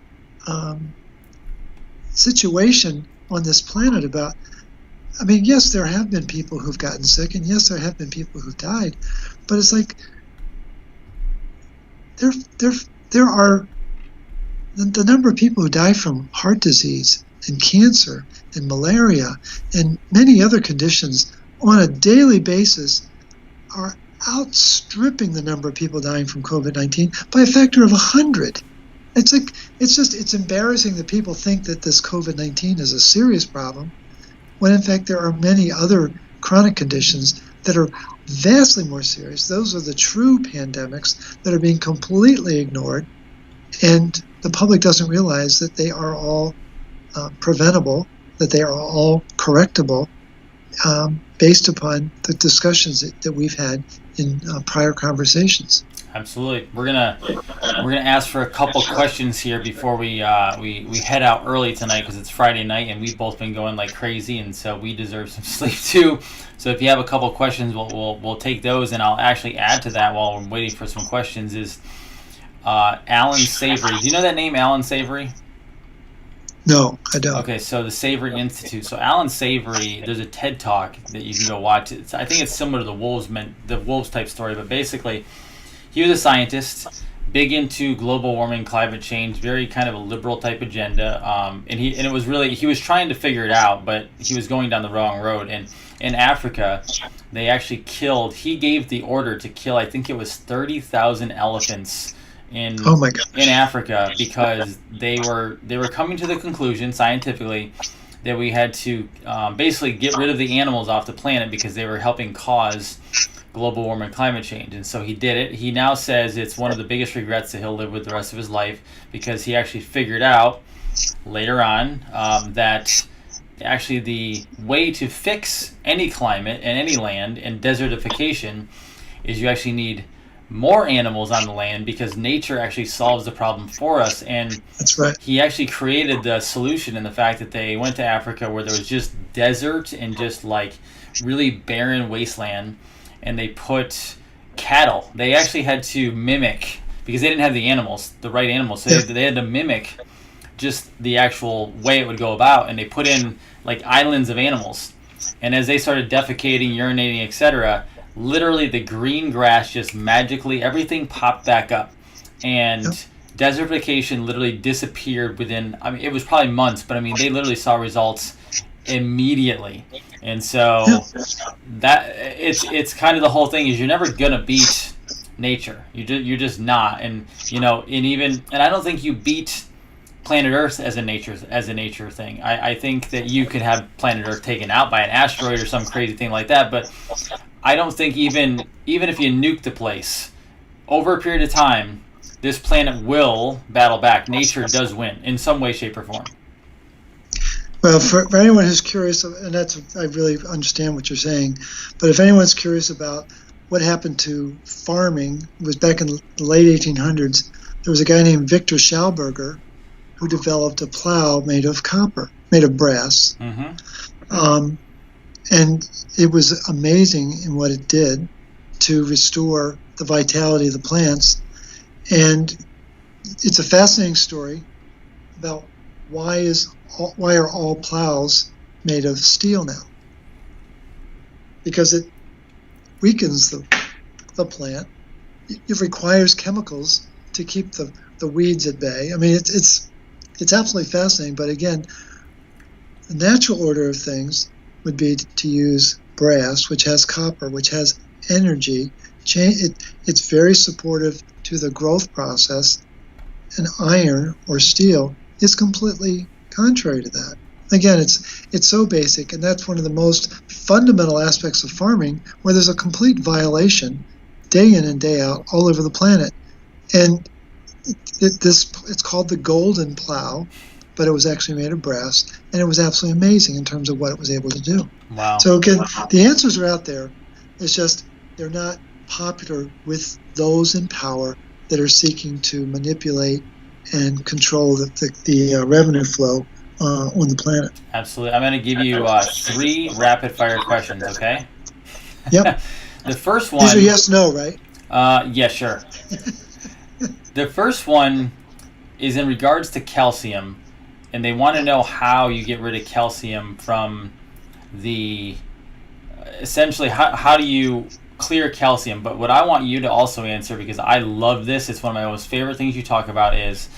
situation on this planet about. I mean, yes, there have been people who've gotten sick, and yes, there have been people who've died, but it's like there are the number of people who die from heart disease and cancer and malaria and many other conditions on a daily basis are outstripping the number of people dying from COVID-19 by a factor of 100. It's embarrassing that people think that this COVID-19 is a serious problem, when in fact there are many other chronic conditions that are vastly more serious. Those are the true pandemics that are being completely ignored, and the public doesn't realize that they are all preventable, that they are all correctable, based upon the discussions that we've had in prior conversations.
Absolutely. We're gonna ask for a couple questions here before we head out early tonight, because it's Friday night and we've both been going like crazy, and so we deserve some sleep too. So if you have a couple questions, we'll take those, and I'll actually add to that while we're waiting for some questions. Is Alan Savory? Do you know that name, Alan Savory?
No, I don't.
Okay, so the Savory Institute. So Alan Savory, there's a TED Talk that you can go watch. I think it's similar to the Wolves type story, but basically, he was a scientist, big into global warming, climate change, very kind of a liberal type agenda, and it was really, he was trying to figure it out, but he was going down the wrong road. And in Africa, they actually he gave the order to kill, I think it was 30,000 elephants in Africa, because they were coming to the conclusion scientifically that we had to basically get rid of the animals off the planet because they were helping cause global warming, climate change. And so he did it. He now says it's one of the biggest regrets that he'll live with the rest of his life, because he actually figured out later on that actually the way to fix any climate and any land and desertification is you actually need more animals on the land, because nature actually solves the problem for us. And
that's right.
He actually created the solution in the fact that they went to Africa where there was just desert and just like really barren wasteland, and they put cattle. They actually had to mimic, because they didn't have the right animals, so they had to mimic just the actual way it would go about, and they put in like islands of animals. And as they started defecating, urinating, etc., literally the green grass just magically, everything popped back up. And desertification literally disappeared within, I mean, it was probably months, but I mean, they literally saw results immediately. And
Yeah.
so that it's kind of the whole thing is you're never gonna beat nature. You're just not. And and I don't think you beat planet Earth as a nature thing. I think that you could have planet Earth taken out by an asteroid or some crazy thing like that, but I don't think even if you nuke the place over a period of time, this planet will battle back. Nature does win in some way, shape, or form.
Well, for anyone who's curious, and I really understand what you're saying, but if anyone's curious about what happened to farming, it was back in the late 1800s. There was a guy named Victor Schauberger who developed a plow made of brass.
Mm-hmm.
And it was amazing in what it did to restore the vitality of the plants. And it's a fascinating story about why are all plows made of steel now? Because it weakens the plant. It requires chemicals to keep the weeds at bay. I mean, it's absolutely fascinating. But again, the natural order of things would be to use brass, which has copper, which has energy. It's very supportive to the growth process. And iron or steel is completely contrary to that. Again, it's so basic, and that's one of the most fundamental aspects of farming, where there's a complete violation day in and day out all over the planet. And it's called the golden plow, but it was actually made of brass, and it was absolutely amazing in terms of what it was able to do.
Wow.
So again, the answers are out there. It's just they're not popular with those in power that are seeking to manipulate and control the revenue flow on the planet.
Absolutely. I'm going to give you 3 rapid-fire questions, okay?
Yep.
The first one...
These are yes/no, right?
Yeah, sure. The first one is in regards to calcium, and they want to know how you get rid of calcium from the... Essentially, how do you clear calcium? But what I want you to also answer, because I love this, it's one of my most favorite things you talk about, is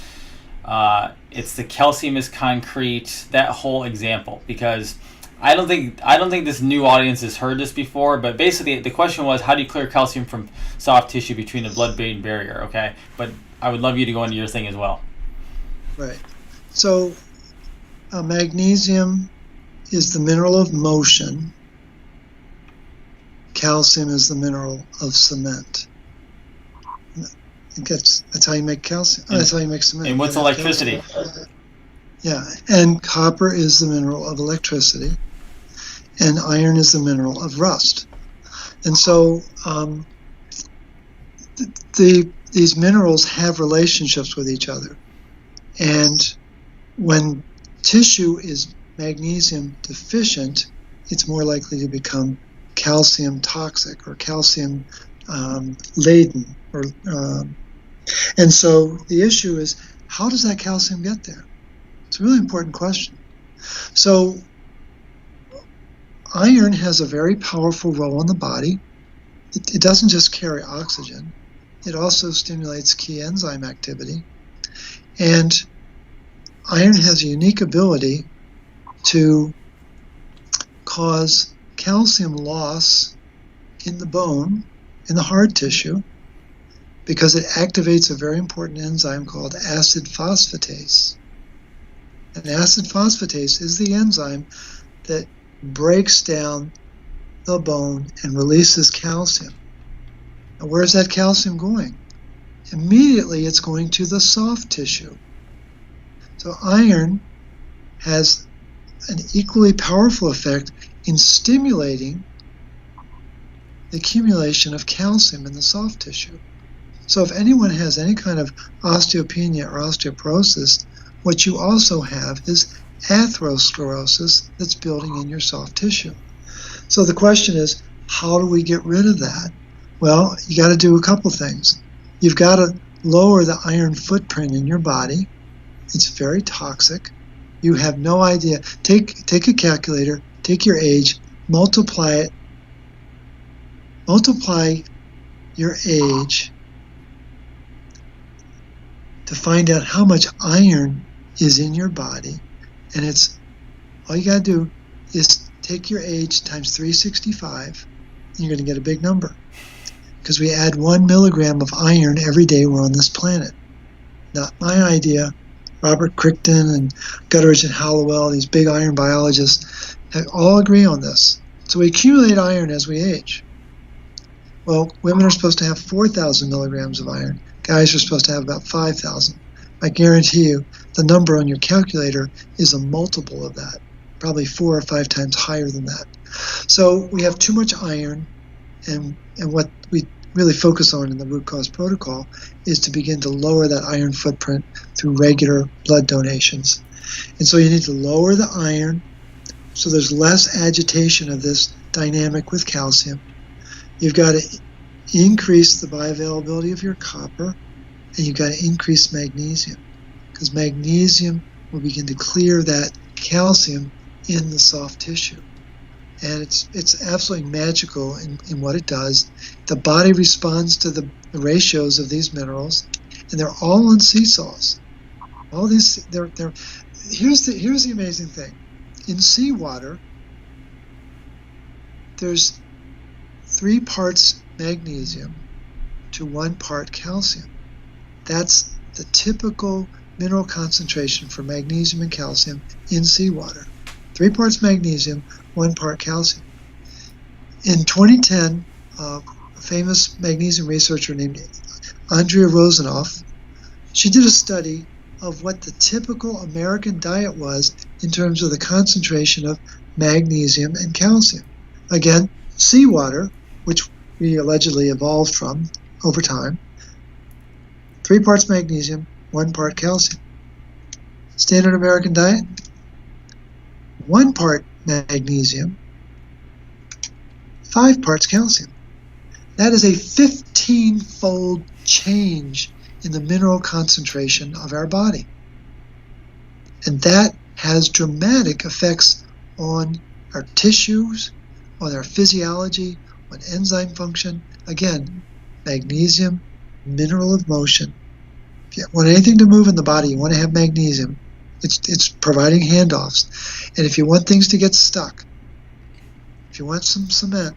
it's the calcium is concrete, that whole example. Because I don't think this new audience has heard this before, but basically the question was, how do you clear calcium from soft tissue between the blood-brain barrier? Okay, but I would love you to go into your thing as well.
Right. So magnesium is the mineral of motion. Calcium is the mineral of cement. That's how you make calcium. That's how you make cement.
And what's electricity?
Yeah, and copper is the mineral of electricity, and iron is the mineral of rust. And so these minerals have relationships with each other. And when tissue is magnesium deficient, it's more likely to become calcium toxic or calcium laden. And so the issue is, how does that calcium get there? It's a really important question. So iron has a very powerful role in the body. It doesn't just carry oxygen. It also stimulates key enzyme activity. And iron has a unique ability to cause calcium loss in the bone, in the hard tissue, because it activates a very important enzyme called acid phosphatase. And acid phosphatase is the enzyme that breaks down the bone and releases calcium. Now, where's that calcium going? Immediately it's going to the soft tissue. So iron has an equally powerful effect in stimulating the accumulation of calcium in the soft tissue. So if anyone has any kind of osteopenia or osteoporosis, what you also have is atherosclerosis that's building in your soft tissue. So the question is, how do we get rid of that? Well, you got to do a couple things. You've got to lower the iron footprint in your body. It's very toxic. You have no idea. Take a calculator, take your age, multiply it, multiply your age to find out how much iron is in your body. And it's all you got to do is take your age times 365, and you're going to get a big number. Because we add 1 milligram of iron every day we're on this planet. Not my idea. Robert Crichton and Gutteridge and Hallowell, these big iron biologists, all agree on this. So we accumulate iron as we age. Well, women are supposed to have 4,000 milligrams of iron. Guys are supposed to have about 5,000. I guarantee you the number on your calculator is a multiple of that, probably 4 or 5 times higher than that. So we have too much iron, and what we really focus on in the root cause protocol is to begin to lower that iron footprint through regular blood donations. And so you need to lower the iron so there's less agitation of this dynamic with calcium. You've got to increase the bioavailability of your copper, and you've got to increase magnesium, because magnesium will begin to clear that calcium in the soft tissue. And it's absolutely magical in what it does. The body responds to the ratios of these minerals, and they're all on seesaws. All these, here's the amazing thing. In seawater, there's 3 parts magnesium to 1 part calcium. That's the typical mineral concentration for magnesium and calcium in seawater. 3 parts magnesium, 1 part calcium. In 2010, a famous magnesium researcher named Andrea Rosanoff, she did a study of what the typical American diet was in terms of the concentration of magnesium and calcium. Again, seawater, which we allegedly evolved from over time, 3 parts magnesium, 1 part calcium. Standard American diet, 1 part magnesium, 5 parts calcium. That is a 15-fold change in the mineral concentration of our body. And that has dramatic effects on our tissues, on our physiology, on enzyme function. Again, magnesium, mineral of motion. If you want anything to move in the body, you want to have magnesium. It's providing handoffs. And if you want things to get stuck, if you want some cement,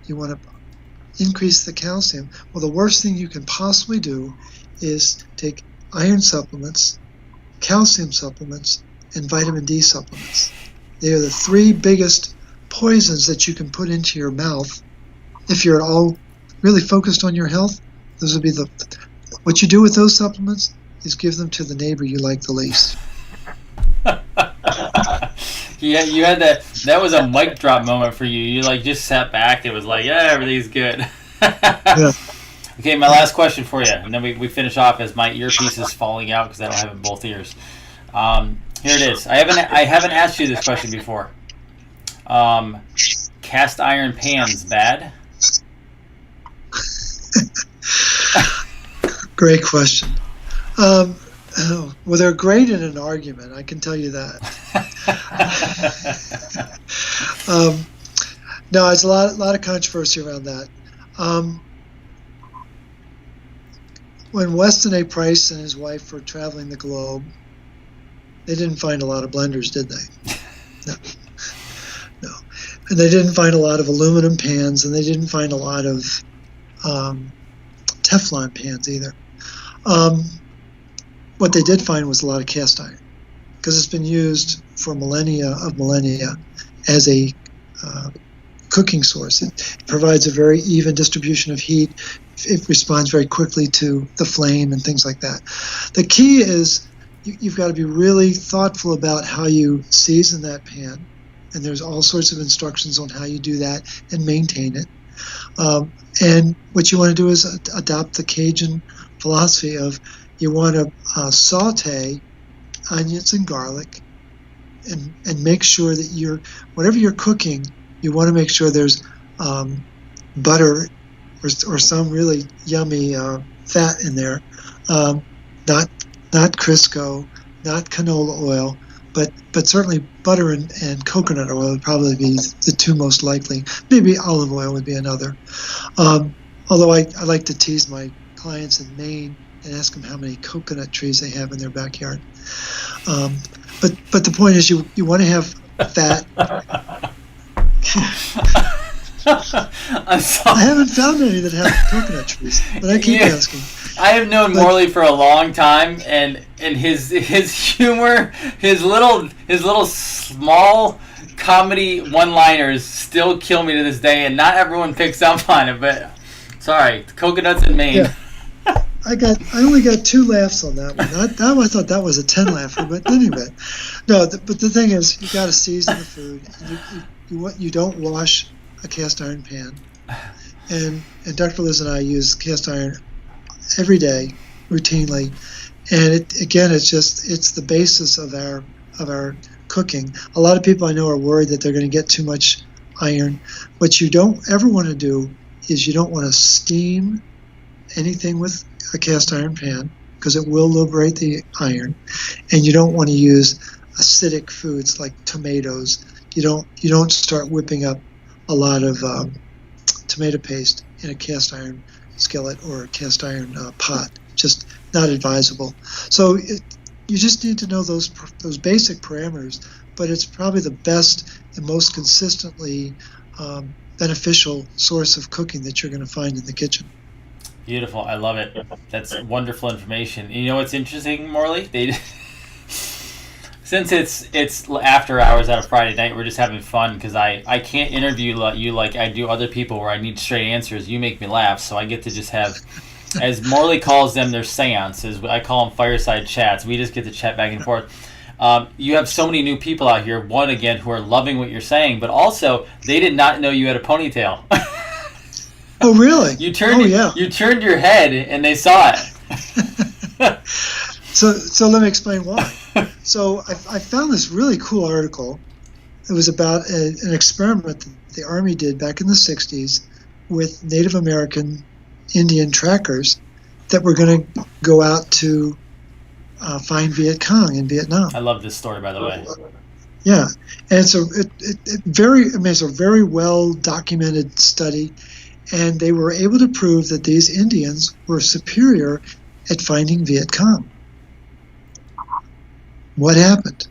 you want to increase the calcium. Well, the worst thing you can possibly do is take iron supplements, calcium supplements, and vitamin D supplements. They are the 3 biggest poisons that you can put into your mouth. If you're at all really focused on your health, those would be what you do with those supplements is give them to the neighbor you like the least.
Yeah, you had that was a mic drop moment for you. You just sat back. It was like, yeah, everything's good.
Yeah.
Okay, my last question for you, and then we finish off as my earpiece is falling out because I don't have it in both ears. Here it is. I haven't asked you this question before. Cast iron pans bad?
Great question. Well, they're great in an argument, I can tell you that. No, there's a lot of controversy around that. When Weston A. Price and his wife were traveling the globe, they didn't find a lot of blenders, did they? No. And they didn't find a lot of aluminum pans, and they didn't find a lot of Teflon pans either. What they did find was a lot of cast iron, because it's been used for millennia as a cooking source. It provides a very even distribution of heat. It responds very quickly to the flame and things like that. The key is you've got to be really thoughtful about how you season that pan, and there's all sorts of instructions on how you do that and maintain it. And what you want to do is adopt the Cajun philosophy of you want to saute onions and garlic, and make sure that whatever you're cooking, you want to make sure there's butter or some really yummy fat in there, not Crisco, not canola oil, but certainly butter and coconut oil would probably be the 2 most likely. Maybe olive oil would be another. Although I like to tease my clients in Maine and ask them how many coconut trees they have in their backyard. But the point is, you want to have fat.
I'm sorry.
I haven't found any that have coconut trees, but I keep asking.
I have known Morley for a long time, and his humor, his little small comedy one-liners still kill me to this day, and not everyone picks up on it. But sorry, coconuts in Maine.
Yeah. I only got 2 laughs on that one. I thought that was a 10 laugher, but anyway, no. But the thing is, you got to season the food. You don't wash a cast iron pan, and Dr. Liz and I use cast iron every day, routinely, and it's the basis of our cooking. A lot of people I know are worried that they're going to get too much iron. What you don't ever want to do is you don't want to steam anything with a cast iron pan, because it will liberate the iron, and you don't want to use acidic foods like tomatoes. You don't start whipping up a lot of tomato paste in a cast iron skillet or a cast iron pot. Just not advisable. So you just need to know those basic parameters, but it's probably the best and most consistently beneficial source of cooking that you're going to find in the kitchen.
Beautiful. I love it. That's wonderful information. You know what's interesting, Morley? Since it's after hours on a Friday night, we're just having fun, because I can't interview you like I do other people where I need straight answers. You make me laugh, so I get to just have, as Morley calls them, their seances. I call them fireside chats. We just get to chat back and forth. You have so many new people out here, one, again, who are loving what you're saying, but also they did not know you had a ponytail.
Oh, really?
You turned your head and they saw it.
So let me explain why. So I found this really cool article. It was about an experiment that the Army did back in the 60s with Native American Indian trackers that were going to go out to find Viet Cong in Vietnam.
I love this story, by the way.
Yeah, and it's a very well documented study, and they were able to prove that these Indians were superior at finding Viet Cong. What happened?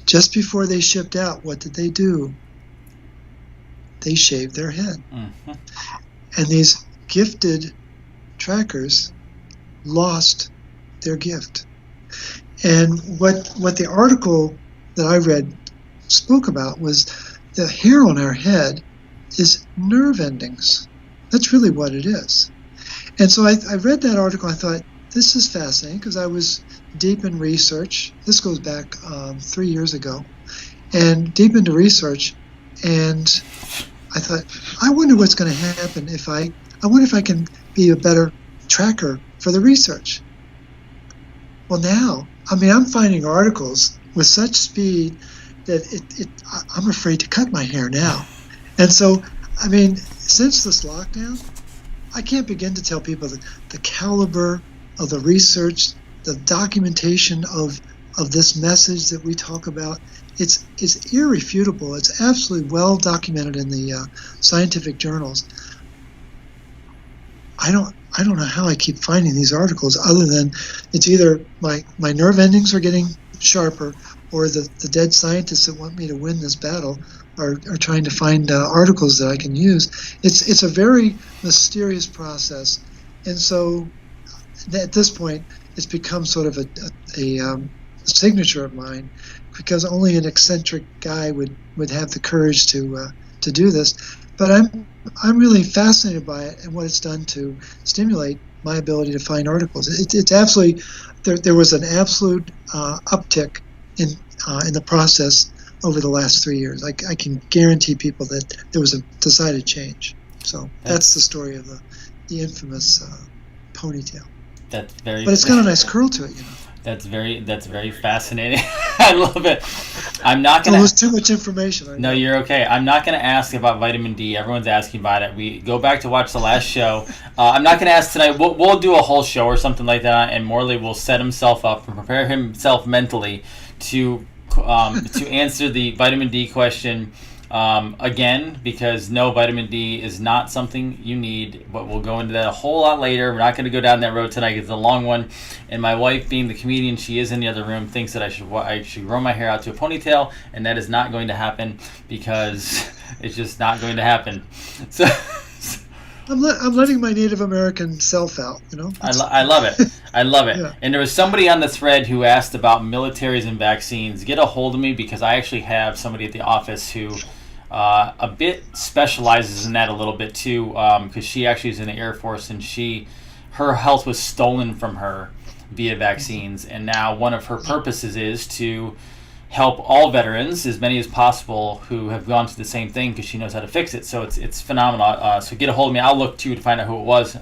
Just before they shipped out, what did they do? They shaved their head. Mm-hmm. And these gifted trackers lost their gift. And what the article that I read spoke about was the hair on our head is nerve endings. That's really what it is. And so I read that article. I thought, this is fascinating, because I was deep in research. This goes back 3 years ago, and deep into research. And I thought, I wonder what's going to happen I wonder if I can be a better tracker for the research. Well, now, I'm finding articles with such speed that I'm afraid to cut my hair now. And so, since this lockdown, I can't begin to tell people the caliber of the research, the documentation of this message that we talk about. It's irrefutable. It's absolutely well documented in the scientific journals. I don't know how I keep finding these articles, other than it's either my nerve endings are getting sharper, or the dead scientists that want me to win this battle are trying to find articles that I can use. It's a very mysterious process, and so at this point it's become sort of a signature of mine, because only an eccentric guy would have the courage to do this. But I'm really fascinated by it and what it's done to stimulate my ability to find articles. It's absolutely there was an absolute uptick in the process over the last 3 years. I can guarantee people that there was a decided change. So that's the story of the infamous ponytail.
That's very.
But it's got a nice curl to it,
That's very fascinating. I love it. I'm not gonna.
It was too much information.
No, you're okay. I'm not gonna ask about vitamin D. Everyone's asking about it. We go back to watch the last show. I'm not gonna ask tonight. We'll do a whole show or something like that, and Morley will set himself up and prepare himself mentally to answer the vitamin D question Again, because no, vitamin D is not something you need, but we'll go into that a whole lot later. We're not going to go down that road tonight. It's a long one. And my wife, being the comedian she is in the other room, thinks that I should grow my hair out to a ponytail, and that is not going to happen because it's just not going to happen. So
I'm letting my Native American self out,
I love it. I love it.
Yeah.
And there was somebody on the thread who asked about militaries and vaccines. Get a hold of me because I actually have somebody at the office who a bit specializes in that a little bit too, because she actually is in the Air Force, and her health was stolen from her via vaccines, and now one of her purposes is to help all veterans, as many as possible, who have gone through the same thing, because she knows how to fix it. So it's phenomenal. So get a hold of me. I'll look too to find out who it was.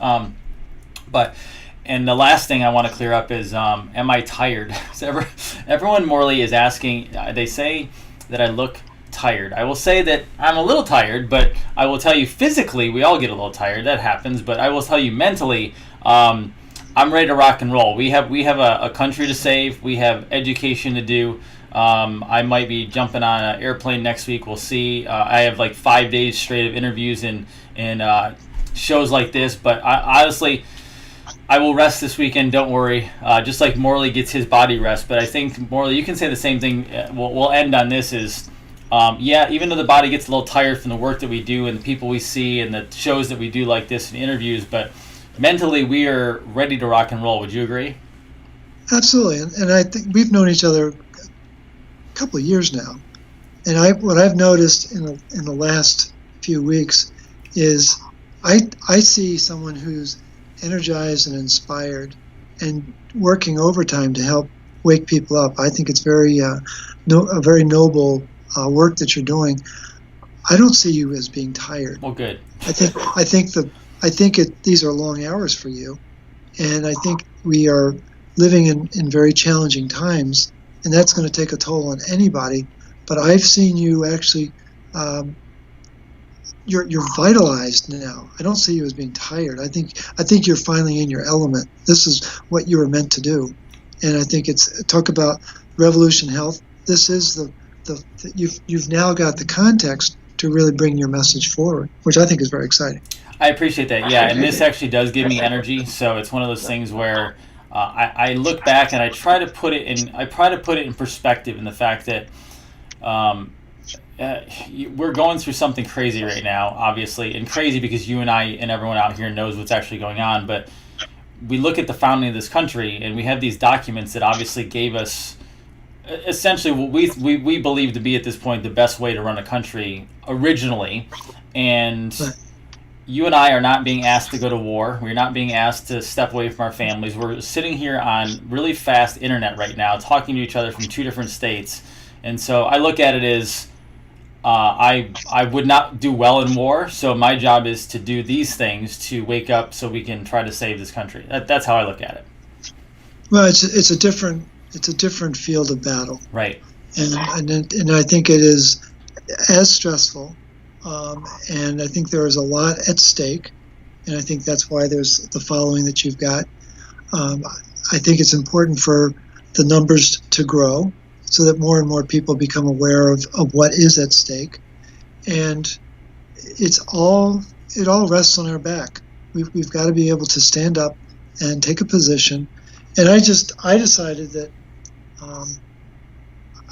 And the last thing I want to clear up is, am I tired? So everyone, Morley, is asking. They say that I look tired. I will say that I'm a little tired, but I will tell you physically, we all get a little tired. That happens. But I will tell you mentally, I'm ready to rock and roll. We have a country to save. We have education to do. I might be jumping on an airplane next week. We'll see. I have like 5 days straight of interviews and shows like this. But honestly, I will rest this weekend. Don't worry. Just like Morley gets his body rest. But I think, Morley, you can say the same thing. We'll end on this is, even though the body gets a little tired from the work that we do and the people we see and the shows that we do like this and interviews, but mentally we are ready to rock and roll. Would you agree?
Absolutely. And I think we've known each other couple of years now, and what I've noticed in the last few weeks is I see someone who's energized and inspired and working overtime to help wake people up. I think it's a very noble work that you're doing. I don't see you as being tired.
Well, good.
I think these are long hours for you, and I think we are living in very challenging times. And that's going to take a toll on anybody. But I've seen you actually, you're vitalized now. I don't see you as being tired. I think you're finally in your element. This is what you were meant to do. And I think talk about Revolution Health. This is you've now got the context to really bring your message forward, which I think is very exciting.
I appreciate that. Yeah, and this actually does give me energy. So it's one of those things where I look back and I try to put it in perspective in the fact that we're going through something crazy right now, obviously, and crazy because you and I and everyone out here knows what's actually going on. But we look at the founding of this country, and we have these documents that obviously gave us essentially what we believe to be at this point the best way to run a country originally, and you and I are not being asked to go to war. We're not being asked to step away from our families. We're sitting here on really fast internet right now, talking to each other from two different states. And so I look at it as I would not do well in war. So my job is to do these things to wake up so we can try to save this country. That's how I look at it.
Well, it's a different field of battle.
Right.
And I think it is as stressful. And I think there is a lot at stake, and I think that's why there's the following that you've got. I think it's important for the numbers to grow so that more and more people become aware of what is at stake, and it all rests on our back. We've got to be able to stand up and take a position. And I decided that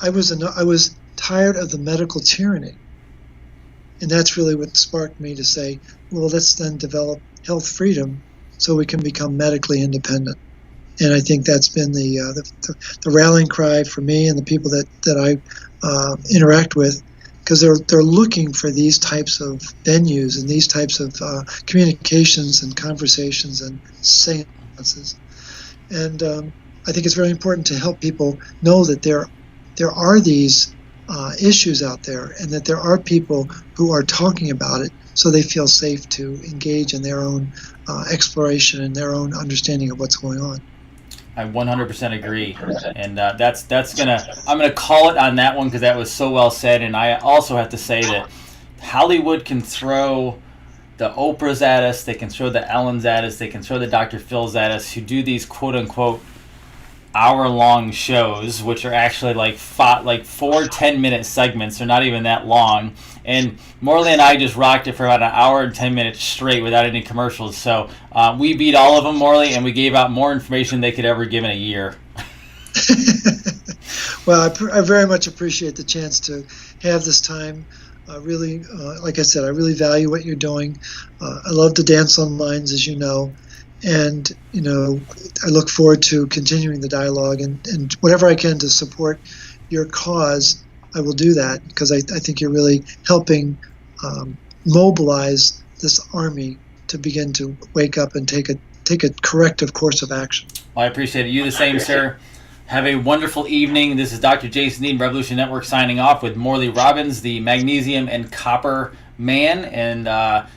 I was tired of the medical tyranny. And that's really what sparked me to say, well, let's then develop health freedom so we can become medically independent. And I think that's been the rallying cry for me and the people that I interact with, because they're looking for these types of venues and these types of communications and conversations and seances. And I think it's very important to help people know that there are these issues out there, and that there are people who are talking about it, so they feel safe to engage in their own exploration and their own understanding of what's going on.
I 100% agree, and I'm gonna call it on that one because that was so well said. And I also have to say that Hollywood can throw the Oprahs at us, they can throw the Ellens at us, they can throw the Dr. Phils at us, who do these quote unquote hour-long shows, which are actually like 4 10-minute segments. They're not even that long. And Morley and I just rocked it for about an hour and 10 minutes straight without any commercials. So we beat all of them, Morley, and we gave out more information they could ever give in a year.
Well, I very much appreciate the chance to have this time. Really, like I said, I really value what you're doing. I love to dance on lines, as you know. And, I look forward to continuing the dialogue, and whatever I can to support your cause, I will do that, because I think you're really helping mobilize this army to begin to wake up and take a corrective course of action.
Well, I appreciate it. You the same, sir. Have a wonderful evening. This is Dr. Jason Dean, Revolution Network, signing off with Morley Robbins, the magnesium and copper man. And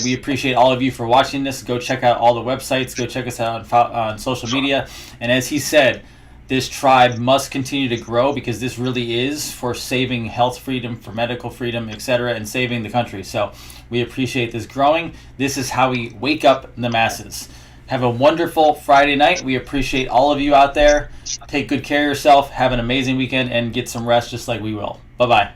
we appreciate all of you for watching this. Go check out all the websites. Go check us out on social media. And as he said, this tribe must continue to grow, because this really is for saving health freedom, for medical freedom, etc., and saving the country. So we appreciate this growing. This is how we wake up the masses. Have a wonderful Friday night. We appreciate all of you out there. Take good care of yourself. Have an amazing weekend and get some rest just like we will. Bye-bye.